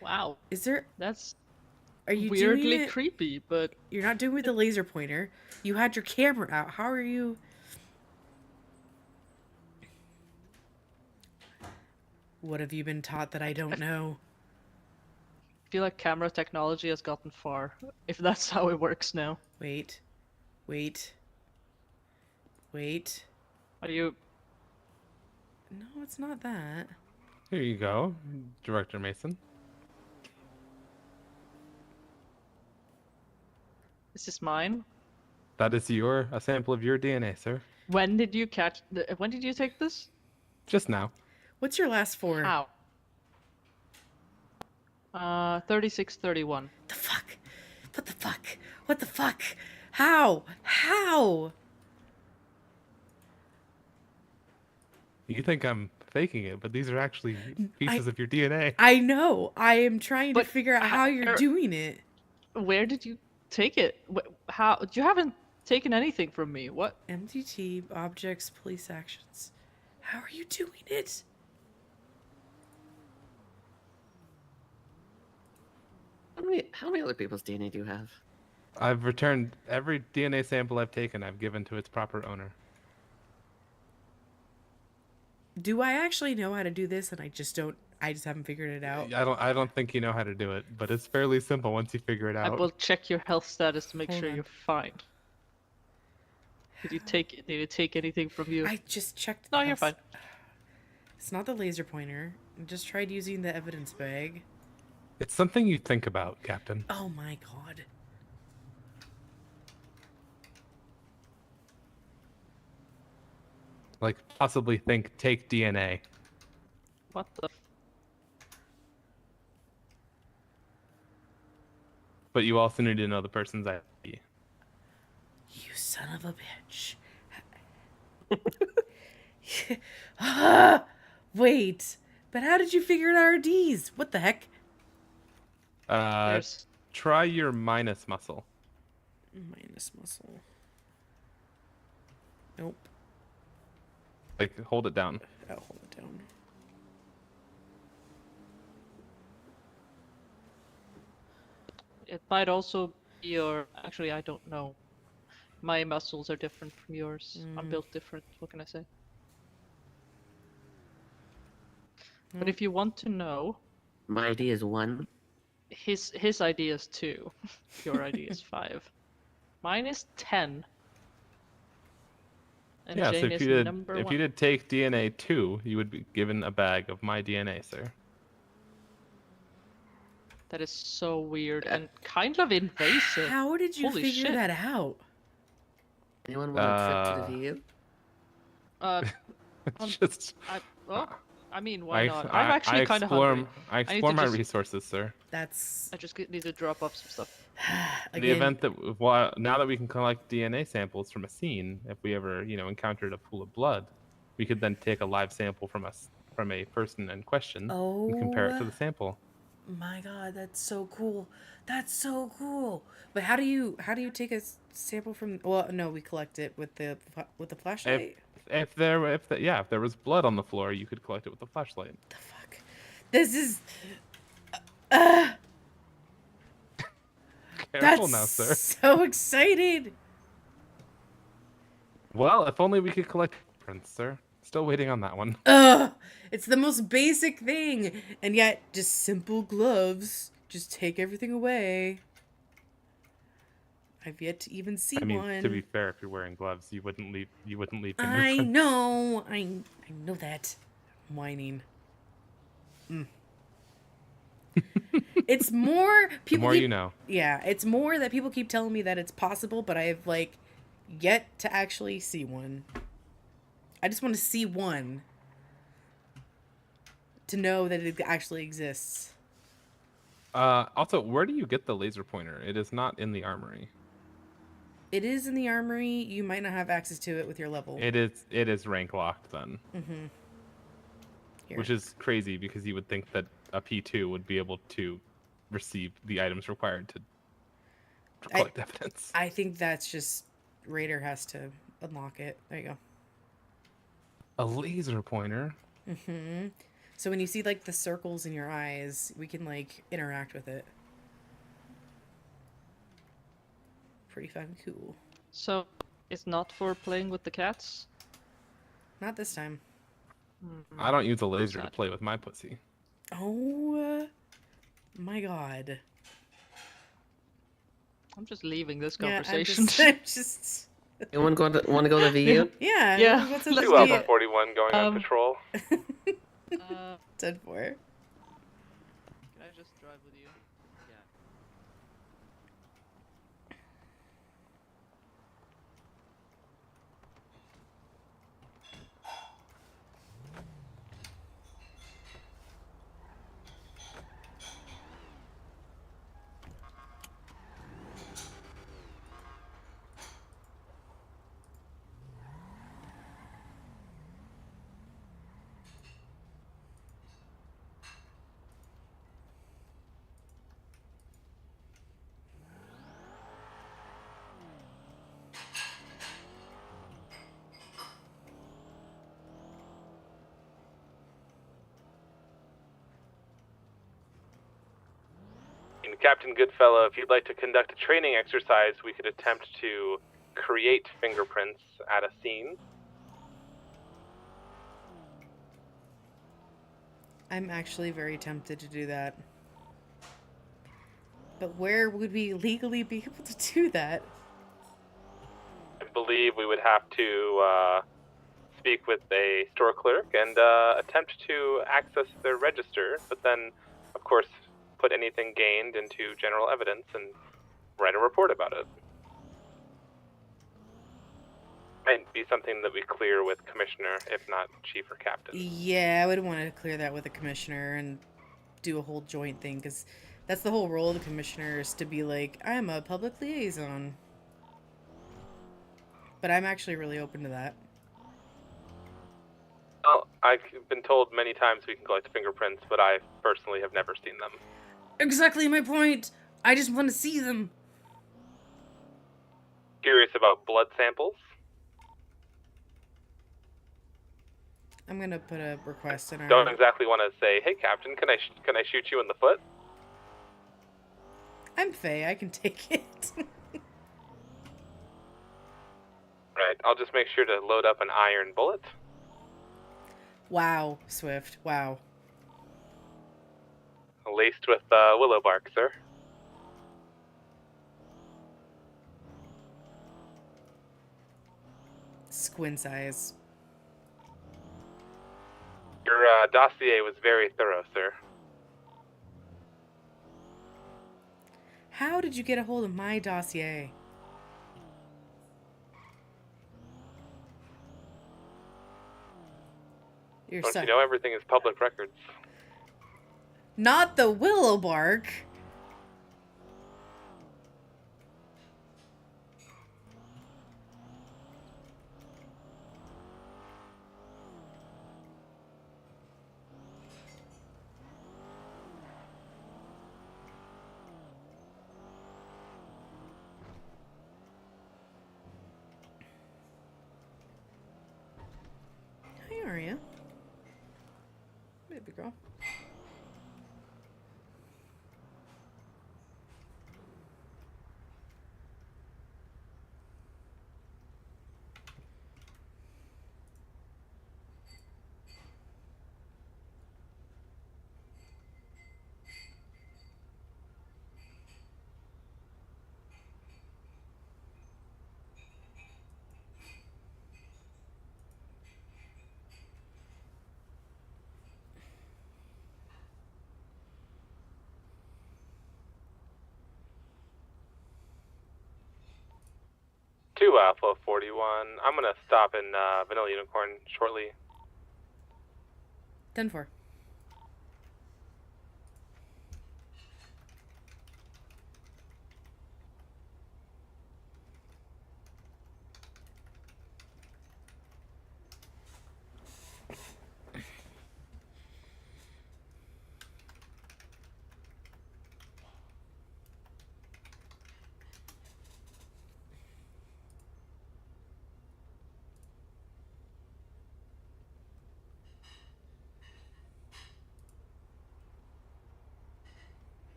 Wow, Is there? that's Are you weirdly doing it? creepy, but You're not doing it with the laser pointer. You had your camera out. How are you? What have you been taught that I don't know? I feel like camera technology has gotten far, if that's how it works now. Wait. Wait. Wait. Are you... No, it's not that. Here you go, Director Mason. Is this mine? That is a sample of your DNA, sir. When did you when did you take this? Just now. What's your last four? How? 3631. The fuck? What the fuck? What the fuck? How? How? You think I'm faking it, but these are actually pieces of your DNA. I know. I am trying to But figure out how you're doing it. Where did you take it? How? You haven't taken anything from me. What? MDT, objects, police actions. How are you doing it? how many other people's DNA do you have? I've returned every DNA sample I've taken. I've given to its proper owner. Do I actually know how to do this and I just haven't figured it out? I don't think you know how to do it, but it's fairly simple once you figure it I out. will check your health status to make Hold sure on. you're fine. Did you take anything from you? I just checked. No, you're else. fine. It's not the laser pointer. I just tried using the evidence bag. It's something you think about, Captain. Oh my god. Like, possibly take DNA. What the? But you also need to know the person's ID. You son of a bitch. Ah, wait. But how did you figure out our Ds? What the heck? There's... Try your minus muscle. Minus muscle. Nope. Like, hold it down. I'll hold it down. It might also be your... Actually, I don't know. My muscles are different from yours. I'm built different. What can I say? But if you want to know, My ID is 1. his ID is 2. Your ID is 5. Mine is 10. And Yeah, so Jane if is you did number if 1. you did take DNA 2, you would be given a bag of my DNA, sir. That is so weird and kind of invasive. How did you Holy figure shit. that out? Anyone want a trip to the VU? It's just Well, I mean, why not? I'm actually kind of hungry. I I need explore to my just- resources, sir. That's I just need to drop off some stuff. In again. the event that now that we can collect DNA samples from a scene, if we ever encountered a pool of blood, we could then take a live sample from a person in question and compare it to Oh. the sample. My god, that's so cool. That's so cool. But how do you take a sample from? Well, no, we collect it with the flashlight. If there was blood on the floor, you could collect it with a flashlight. The fuck? This is. Careful That's now, sir. so excited. Well, if only we could collect prints, sir. Still waiting on that one. It's the most basic thing, and yet just simple gloves. Just take everything away. I've yet to even see I mean, one. to be fair, if you're wearing gloves, you wouldn't leave fingerprints. I know. I know that. I'm whining. It's more The people more keep, you know. Yeah, it's more that people keep telling me that it's possible, but I've like yet to actually see one. I just want to see one to know that it actually exists. Also, where do you get the laser pointer? It is not in the armory. It is in the armory. You might not have access to it with your level. It is rank locked then. Here. Which is crazy because you would think that a P2 would be able to receive the items required to collect evidence. I think that's just Raider has to unlock it. There you go. A laser pointer? So when you see like the circles in your eyes, we can like interact with it. Pretty fucking cool. So it's not for playing with the cats? Not this time. I don't use a laser to Sad. play with my pussy. Oh my god. I'm just leaving this Yeah, conversation. I'm just You want to go to VU? yeah. Yeah, What's let's up do with it. Alpha the 41 going on patrol. 10-4? Can I just drive with you? Yeah. And Captain Goodfellow, if you'd like to conduct a training exercise, we could attempt to create fingerprints at a scene. I'm actually very tempted to do that. But where would we legally be able to do that? I believe we would have to speak with a store clerk and attempt to access their register, but then, of course, put anything gained into general evidence and write a report about it. Might be something that we clear with Commissioner, if not Chief or Captain. Yeah, I would want to clear that with the commissioner and do a whole joint thing, because that's the whole role of the commissioner, is to be like, I'm a public liaison. But I'm actually really open to that. Well, I've been told many times we can collect fingerprints, but I personally have never seen them. Exactly my point! I just want to see them! Curious about blood samples? I'm gonna put a request in our... Don't exactly want to say, hey, Captain, can I shoot you in the foot? I'm Faye, I can take it. Right, I'll just make sure to load up an iron bullet. Wow, Swift, wow. Laced with willow bark, sir. Squint eyes. Your dossier was very thorough, sir. How did you get a hold of my dossier? You're Don't you know everything is public records? Not the willow bark. How are you? Baby girl. 2 Alpha 41. I'm gonna stop in Vanilla Unicorn shortly. 10-4.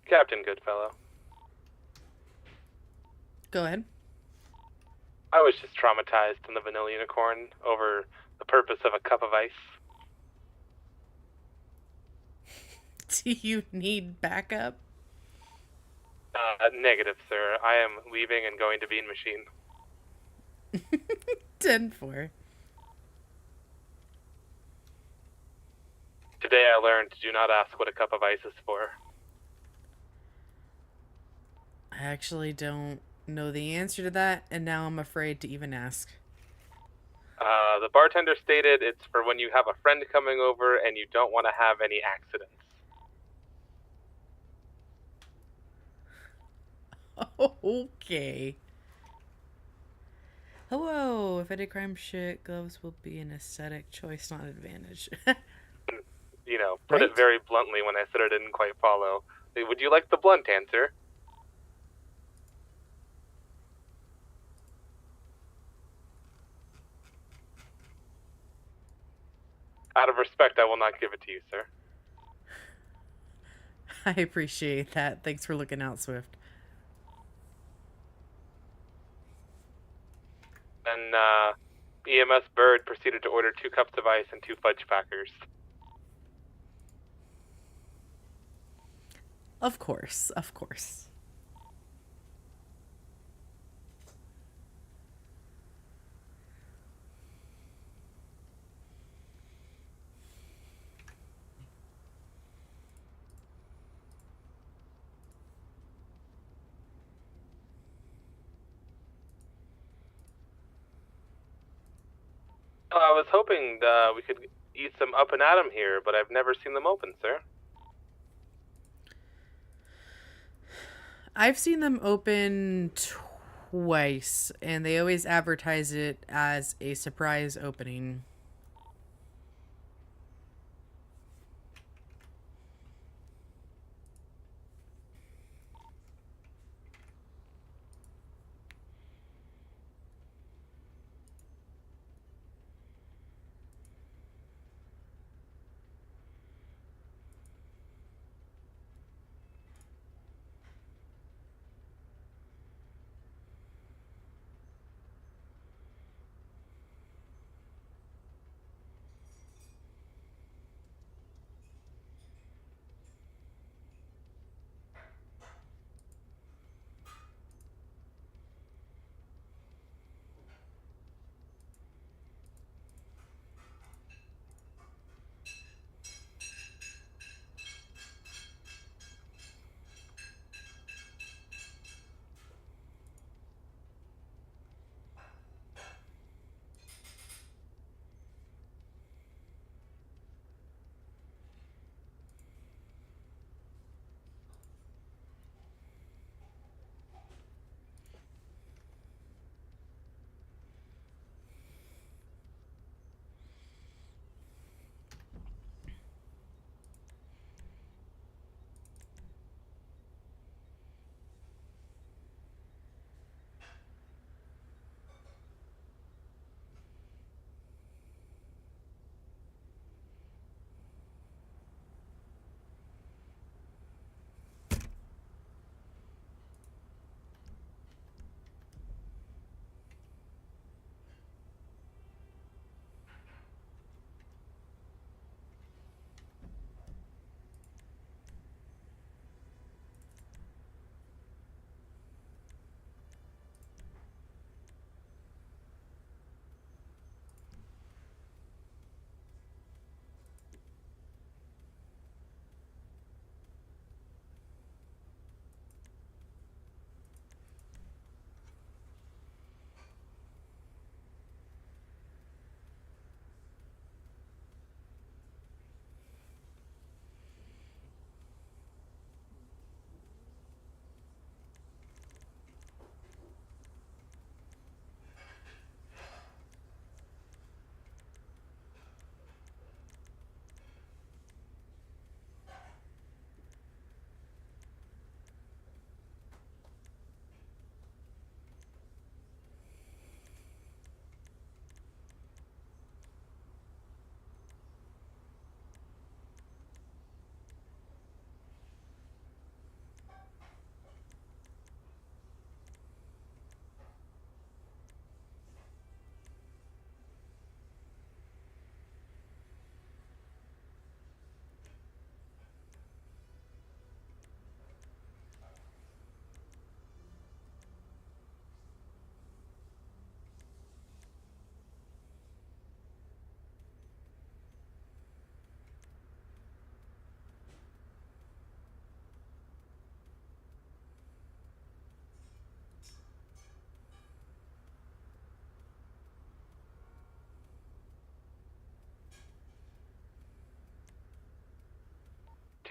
Captain Goodfellow. Go ahead. I was just traumatized in the Vanilla Unicorn over the purpose of a cup of ice. Do you need backup? Negative, sir. I am leaving and going to Bean Machine. 10-4. Today I learned do not ask what a cup of ice is for. I actually don't know the answer to that, and now I'm afraid to even ask. The bartender stated it's for when you have a friend coming over and you don't want to have any accidents. Okay. Hello. If I did crime shit, gloves will be an aesthetic choice, not an advantage. You know, put Right? it very bluntly when I said I didn't quite follow. Would you like the blunt answer? Out of respect, I will not give it to you, sir. I appreciate that. Thanks for looking out, Swift. Then, EMS Bird proceeded to order 2 cups of ice and 2 fudge packers. Of course. Of course. I was hoping we could eat some Up and Atom here, but I've never seen them open, sir. I've seen them open twice, and they always advertise it as a surprise opening.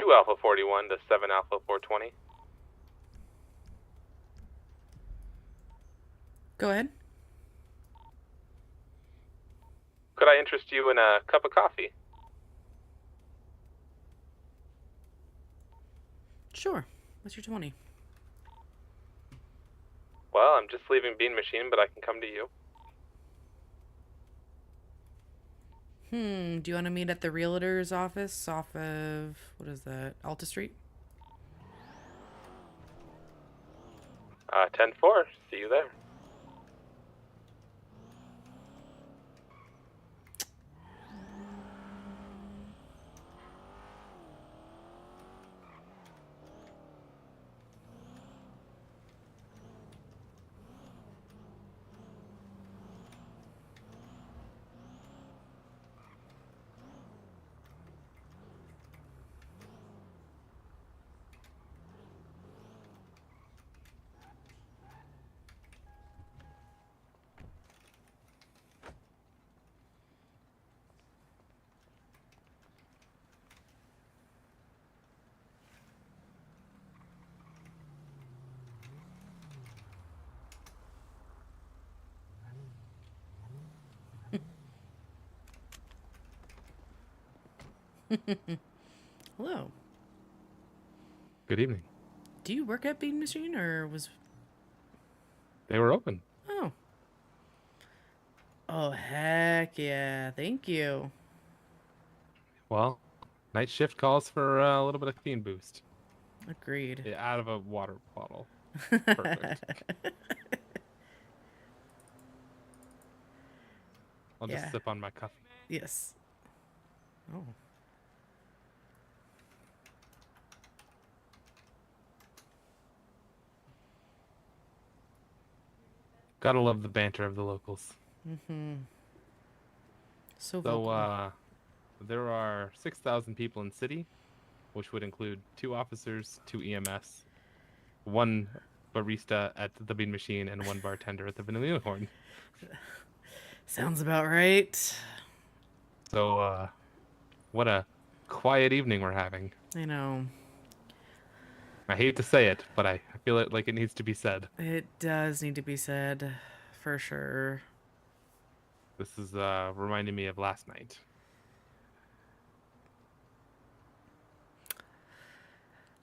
2 Alpha 41 to 7 Alpha 420. Go ahead. Could I interest you in a cup of coffee? Sure. What's your 20? Well, I'm just leaving Bean Machine, but I can come to you. Do you want to meet at the realtor's office off of, what is that, Alta Street? 10-4. See you there. Hello. Good evening. Do you work at Bean Machine or was... They were open. Oh. Oh, heck yeah. Thank you. Well, night shift calls for a little bit of clean boost. Agreed. Yeah, out of a water bottle. Perfect. I'll just Yeah. sip on my coffee. Yes. Oh. Gotta love the banter of the locals. Mm-hmm. So So, vocal. there are 6,000 people in city, which would include 2 officers, 2 EMS, 1 barista at the Bean Machine, and 1 bartender at the Vanilla Unicorn. Sounds about right. So, what a quiet evening we're having. I know. I hate to say it, but I feel it like it needs to be said. It does need to be said, for sure. This is reminding me of last night.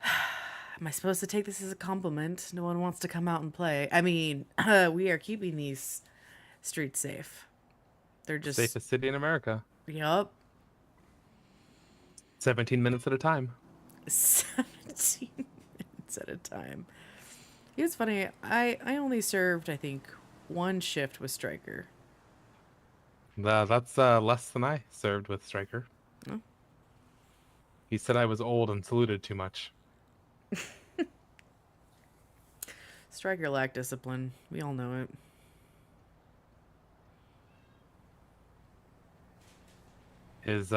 Am I supposed to take this as a compliment? No one wants to come out and play. I mean, we are keeping these streets safe. They're just... Safest city in America. Yup. 17 minutes at a time. 17 minutes at a time. It's funny, I only served, I think, 1 shift with Stryker. That's less than I served with Stryker. Oh. He said I was old and saluted too much. Stryker lacked discipline. We all know it. His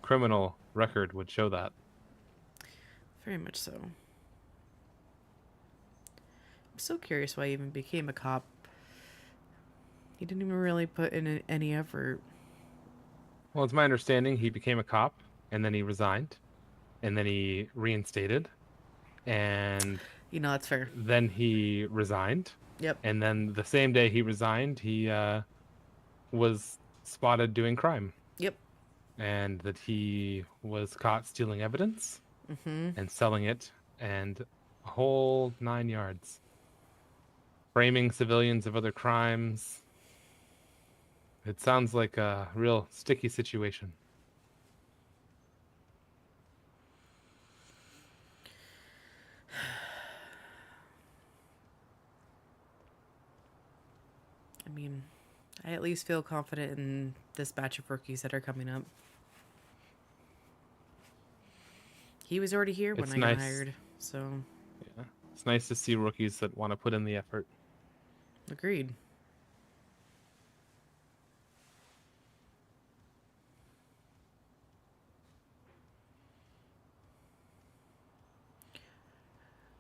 criminal record would show that. Very much so. I'm so curious why he even became a cop. He didn't even really put in any effort. Well, it's my understanding he became a cop, and then he resigned, and then he reinstated, and You know, that's fair. then he resigned, Yep. and then the same day he resigned, he was spotted doing crime, Yep. and that he was caught stealing evidence Mm-hmm. and selling it, and a whole 9 yards. Framing civilians of other crimes. It sounds like a real sticky situation. I mean, I at least feel confident in this batch of rookies that are coming up. He was already here when It's I got nice. hired, so Yeah. It's nice to see rookies that want to put in the effort. agreed.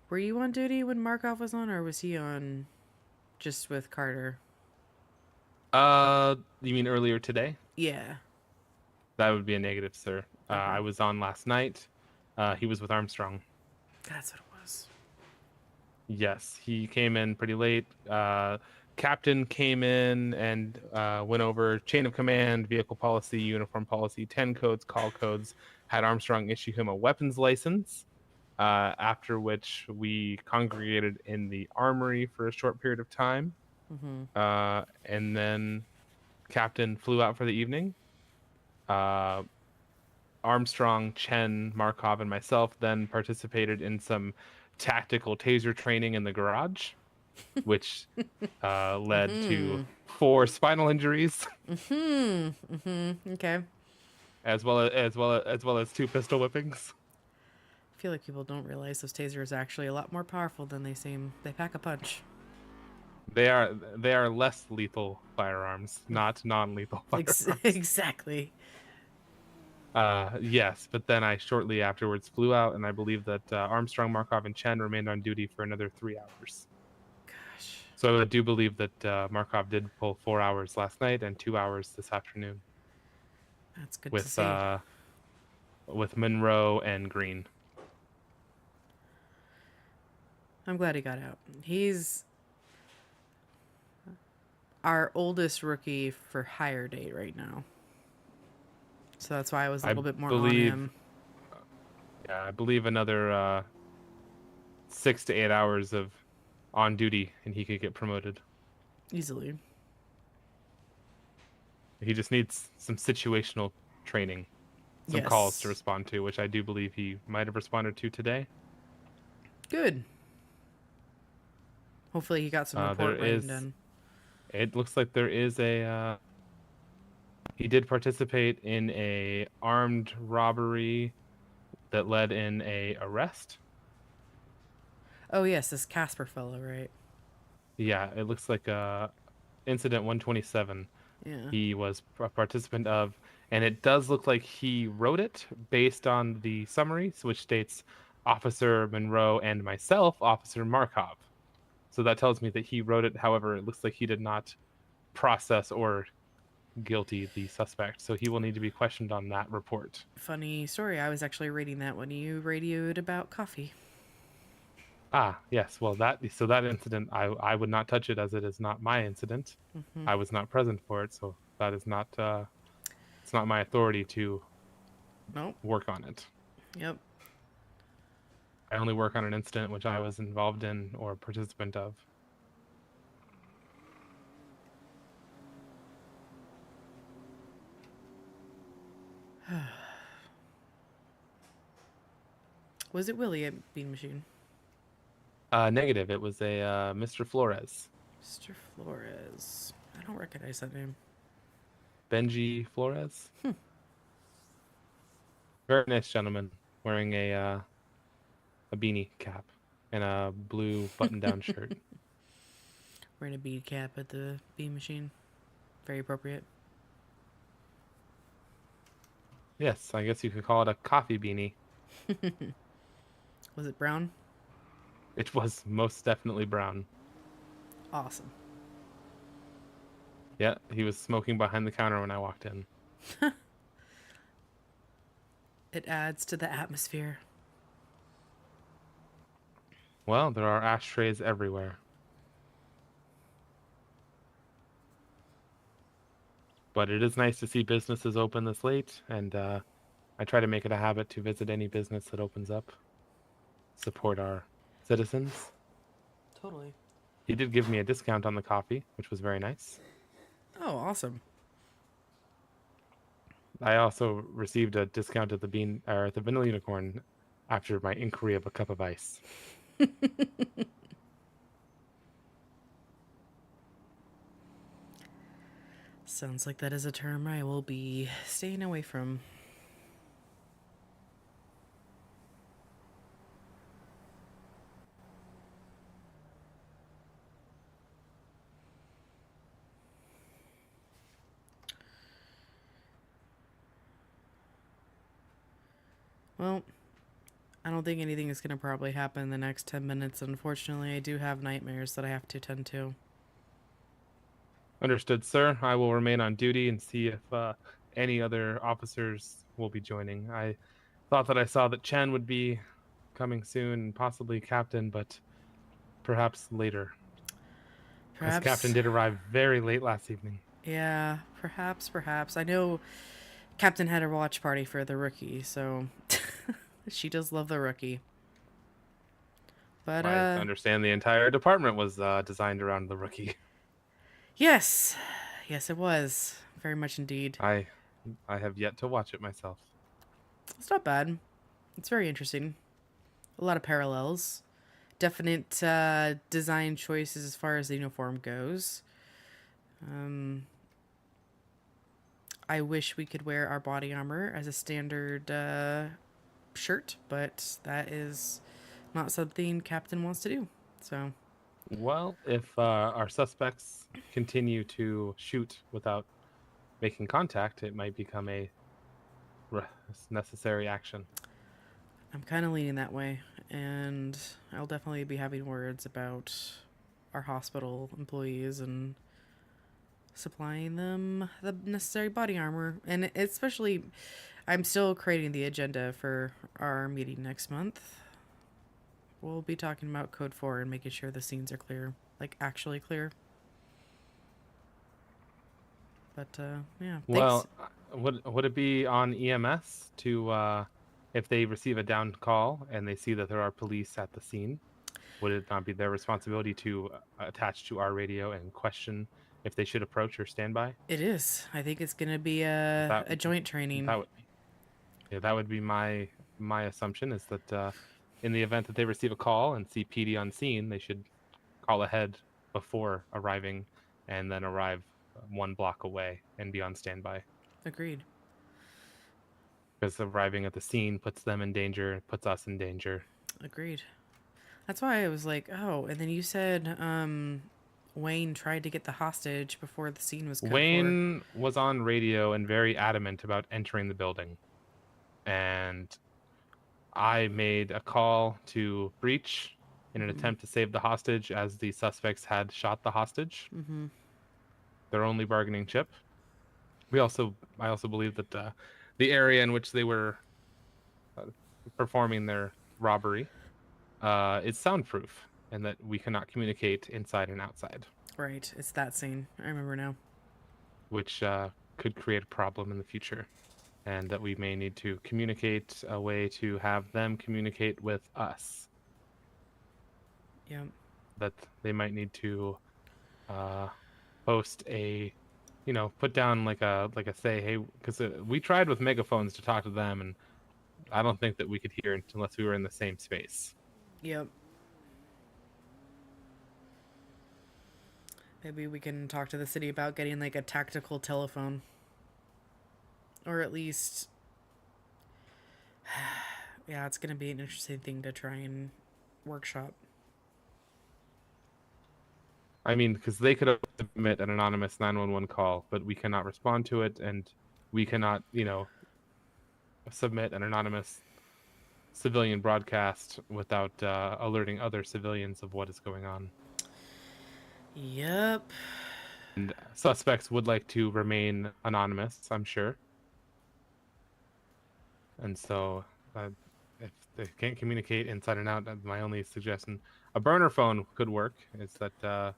Were you on duty when Markov was on, or was he on just with Carter? You mean earlier today? Yeah. That would be a negative, sir. Okay. I was on last night. He was with Armstrong. That's what it was. Yes, he came in pretty late. Captain came in and went over chain of command, vehicle policy, uniform policy, 10 codes, call codes, had Armstrong issue him a weapons license, after which we congregated in the armory for a short period of time. And then Captain flew out for the evening. Armstrong, Chen, Markov, and myself then participated in some tactical taser training in the garage, which led to 4 spinal injuries, Okay. as well as 2 pistol whippings. I feel like people don't realize those tasers are actually a lot more powerful than they seem. They pack a punch. They are less lethal firearms, not non-lethal firearms. Exactly. Yes, but then I shortly afterwards flew out, and I believe that Armstrong, Markov, and Chen remained on duty for another 3 hours. Gosh. So I do believe that Markov did pull 4 hours last night and 2 hours this afternoon That's good to see. with Monroe and Green. I'm glad he got out. He's our oldest rookie for hire date right now. So that's why I was a little bit more on him. Yeah, I believe another 6 to 8 hours of on duty, and he could get promoted. Easily. He just needs some situational training, some calls to respond to, which I do believe he might have responded to today. Good. Hopefully he got some report writing done. It looks like there is a... he did participate in a armed robbery that led in a arrest. Oh yes, this Casper fellow, right? Yeah, it looks like incident 127. Yeah. He was a participant of, and it does look like he wrote it based on the summary, which states Officer Monroe and myself, Officer Markov. So that tells me that he wrote it. However, it looks like he did not process or guilty the suspect, so he will need to be questioned on that report. Funny story. I was actually reading that when you radioed about coffee. Ah, yes. Well, that incident, I would not touch it, as it is not my incident. I was not present for it, so that is not it's not my authority to work on it. Yep. I only work on an incident which I was involved in or participant of. Was it Willie at Bean Machine? Negative. It was a Mr. Flores. Mr. Flores. I don't recognize that name. Benji Flores. Very nice gentleman, wearing a beanie cap and a blue button-down shirt. Wearing a bead cap at the Bean Machine. Very appropriate. Yes, I guess you could call it a coffee beanie. Was it brown? It was most definitely brown. Awesome. Yeah, he was smoking behind the counter when I walked in. It adds to the atmosphere. Well, there are ashtrays everywhere. But it is nice to see businesses open this late, and I try to make it a habit to visit any business that opens up. Support our citizens. Totally. He did give me a discount on the coffee, which was very nice. Oh, awesome. I also received a discount at the Vanilla Unicorn after my inquiry of a cup of ice. Sounds like that is a term I will be staying away from. Well, I don't think anything is going to probably happen in the next 10 minutes. Unfortunately, I do have nightmares that I have to attend to. Understood, sir. I will remain on duty and see if any other officers will be joining. thought that I saw that Chen would be coming soon, possibly Captain, but perhaps later. As Captain Perhaps. did arrive very late last evening. Yeah, perhaps. I know Captain had a watch party for the rookie, so she does love the rookie. But I understand the entire department was designed around the rookie. yes, it was very much indeed. I have yet to watch it myself. It's not bad. It's very interesting. A lot of parallels. Definite design choices as far as the uniform goes. I wish we could wear our body armor as a standard shirt, but that is not something Captain wants to do. So, Well, if our suspects continue to shoot without making contact, it might become a necessary action. I'm kind of leaning that way, and I'll definitely be having words about our hospital employees and supplying them the necessary body armor. And especially, I'm still creating the agenda for our meeting next month. We'll be talking about Code 4 and making sure the scenes are clear, like actually clear. But yeah, thanks. Well, would it be on EMS to if they receive a downed call and they see that there are police at the scene, would it not be their responsibility to attach to our radio and question if they should approach or stand by? It is. I think it's gonna be a joint training. That would be my assumption is that in the event that they receive a call and see PD on scene, they should call ahead before arriving and then arrive 1 block away and be on standby. Agreed. Because arriving at the scene puts them in danger, puts us in danger. Agreed. That's why I was like, oh, and then you said Wayne tried to get the hostage before the scene was cut. Wayne was on radio and very adamant about entering the building. And I made a call to breach in an attempt to save the hostage as the suspects had shot the hostage. Mm-hmm. Their only bargaining chip. I also believe that the area in which they were performing their robbery is soundproof and that we cannot communicate inside and outside. Right, it's that scene. I remember now. Which could create a problem in the future. And that we may need to communicate a way to have them communicate with us. Yeah. That they might need to post a, put down like a say, hey, because we tried with megaphones to talk to them, and I don't think that we could hear it unless we were in the same space. Yep. Maybe we can talk to the city about getting like a tactical telephone. Or at least, yeah, it's going to be an interesting thing to try and workshop. I mean, because they could submit an anonymous 911 call, but we cannot respond to it, and we cannot, submit an anonymous civilian broadcast without alerting other civilians of what is going on. Yep. And suspects would like to remain anonymous, I'm sure. And so, if they can't communicate inside and out, my only suggestion, a burner phone could work. Is that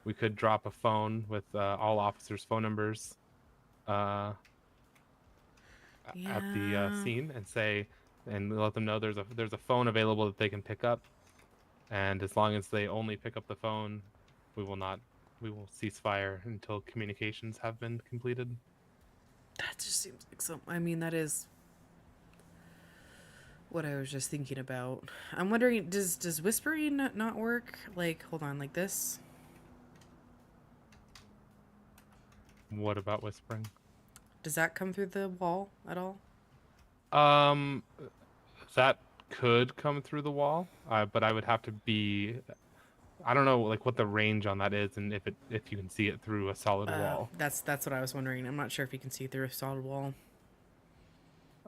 we could drop a phone with all officers' phone numbers at the scene and say, and let them know there's a phone available that they can pick up, and as long as they only pick up the phone, we will cease fire until communications have been completed. That just seems like some. I mean, that is what I was just thinking about. I'm wondering, does whispering not work? Like, hold on, like this? What about whispering? Does that come through the wall at all? That could come through the wall, but I would have to be. I don't know, like what the range on that is, and if you can see it through a solid wall. That's what I was wondering. I'm not sure if you can see through a solid wall.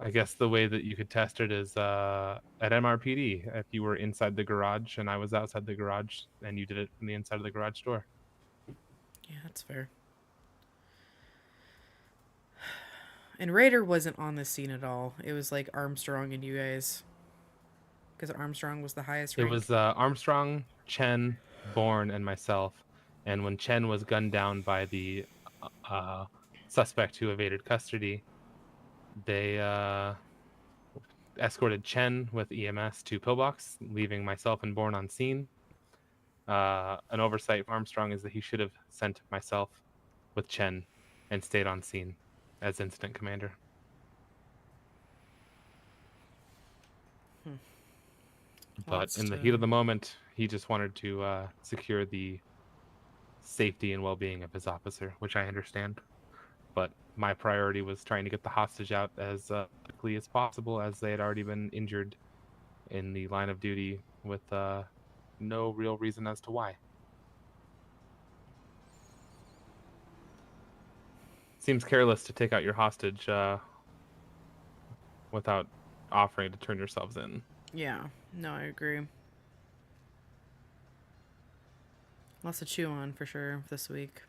I guess the way that you could test it is at MRPD. If you were inside the garage and I was outside the garage, and you did it from the inside of the garage door. Yeah, that's fair. And Raider wasn't on the scene at all. It was like Armstrong and you guys. Because Armstrong was the highest It rank. was Armstrong, Chen, Bourne, and myself. And when Chen was gunned down by the suspect who evaded custody, they escorted Chen with EMS to Pillbox, leaving myself and Bourne on scene. An oversight from Armstrong is that he should have sent myself with Chen and stayed on scene as incident commander. But Lots in the to- heat of the moment, he just wanted to secure the safety and well-being of his officer, which I understand. But my priority was trying to get the hostage out as quickly as possible, as they had already been injured in the line of duty with no real reason as to why. Seems careless to take out your hostage without offering to turn yourselves in. Yeah, no, I agree. Lots to chew on for sure this week.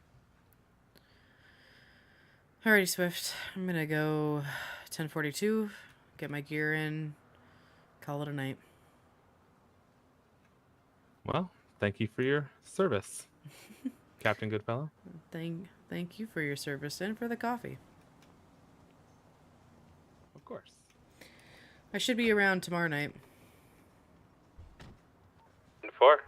Alrighty, Swift. I'm gonna go 10:42, get my gear in, call it a night. Well, thank you for your service, Captain Goodfellow. Thank you for your service and for the coffee. Of course. I should be around tomorrow night. 4.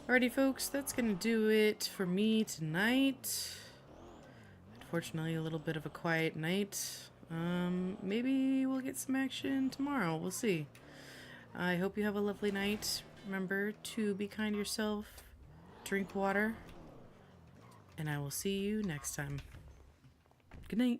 Alrighty, folks, that's gonna do it for me tonight. Unfortunately, a little bit of a quiet night. Maybe we'll get some action tomorrow. We'll see. I hope you have a lovely night. Remember to be kind to yourself, drink water, and I will see you next time. Good night.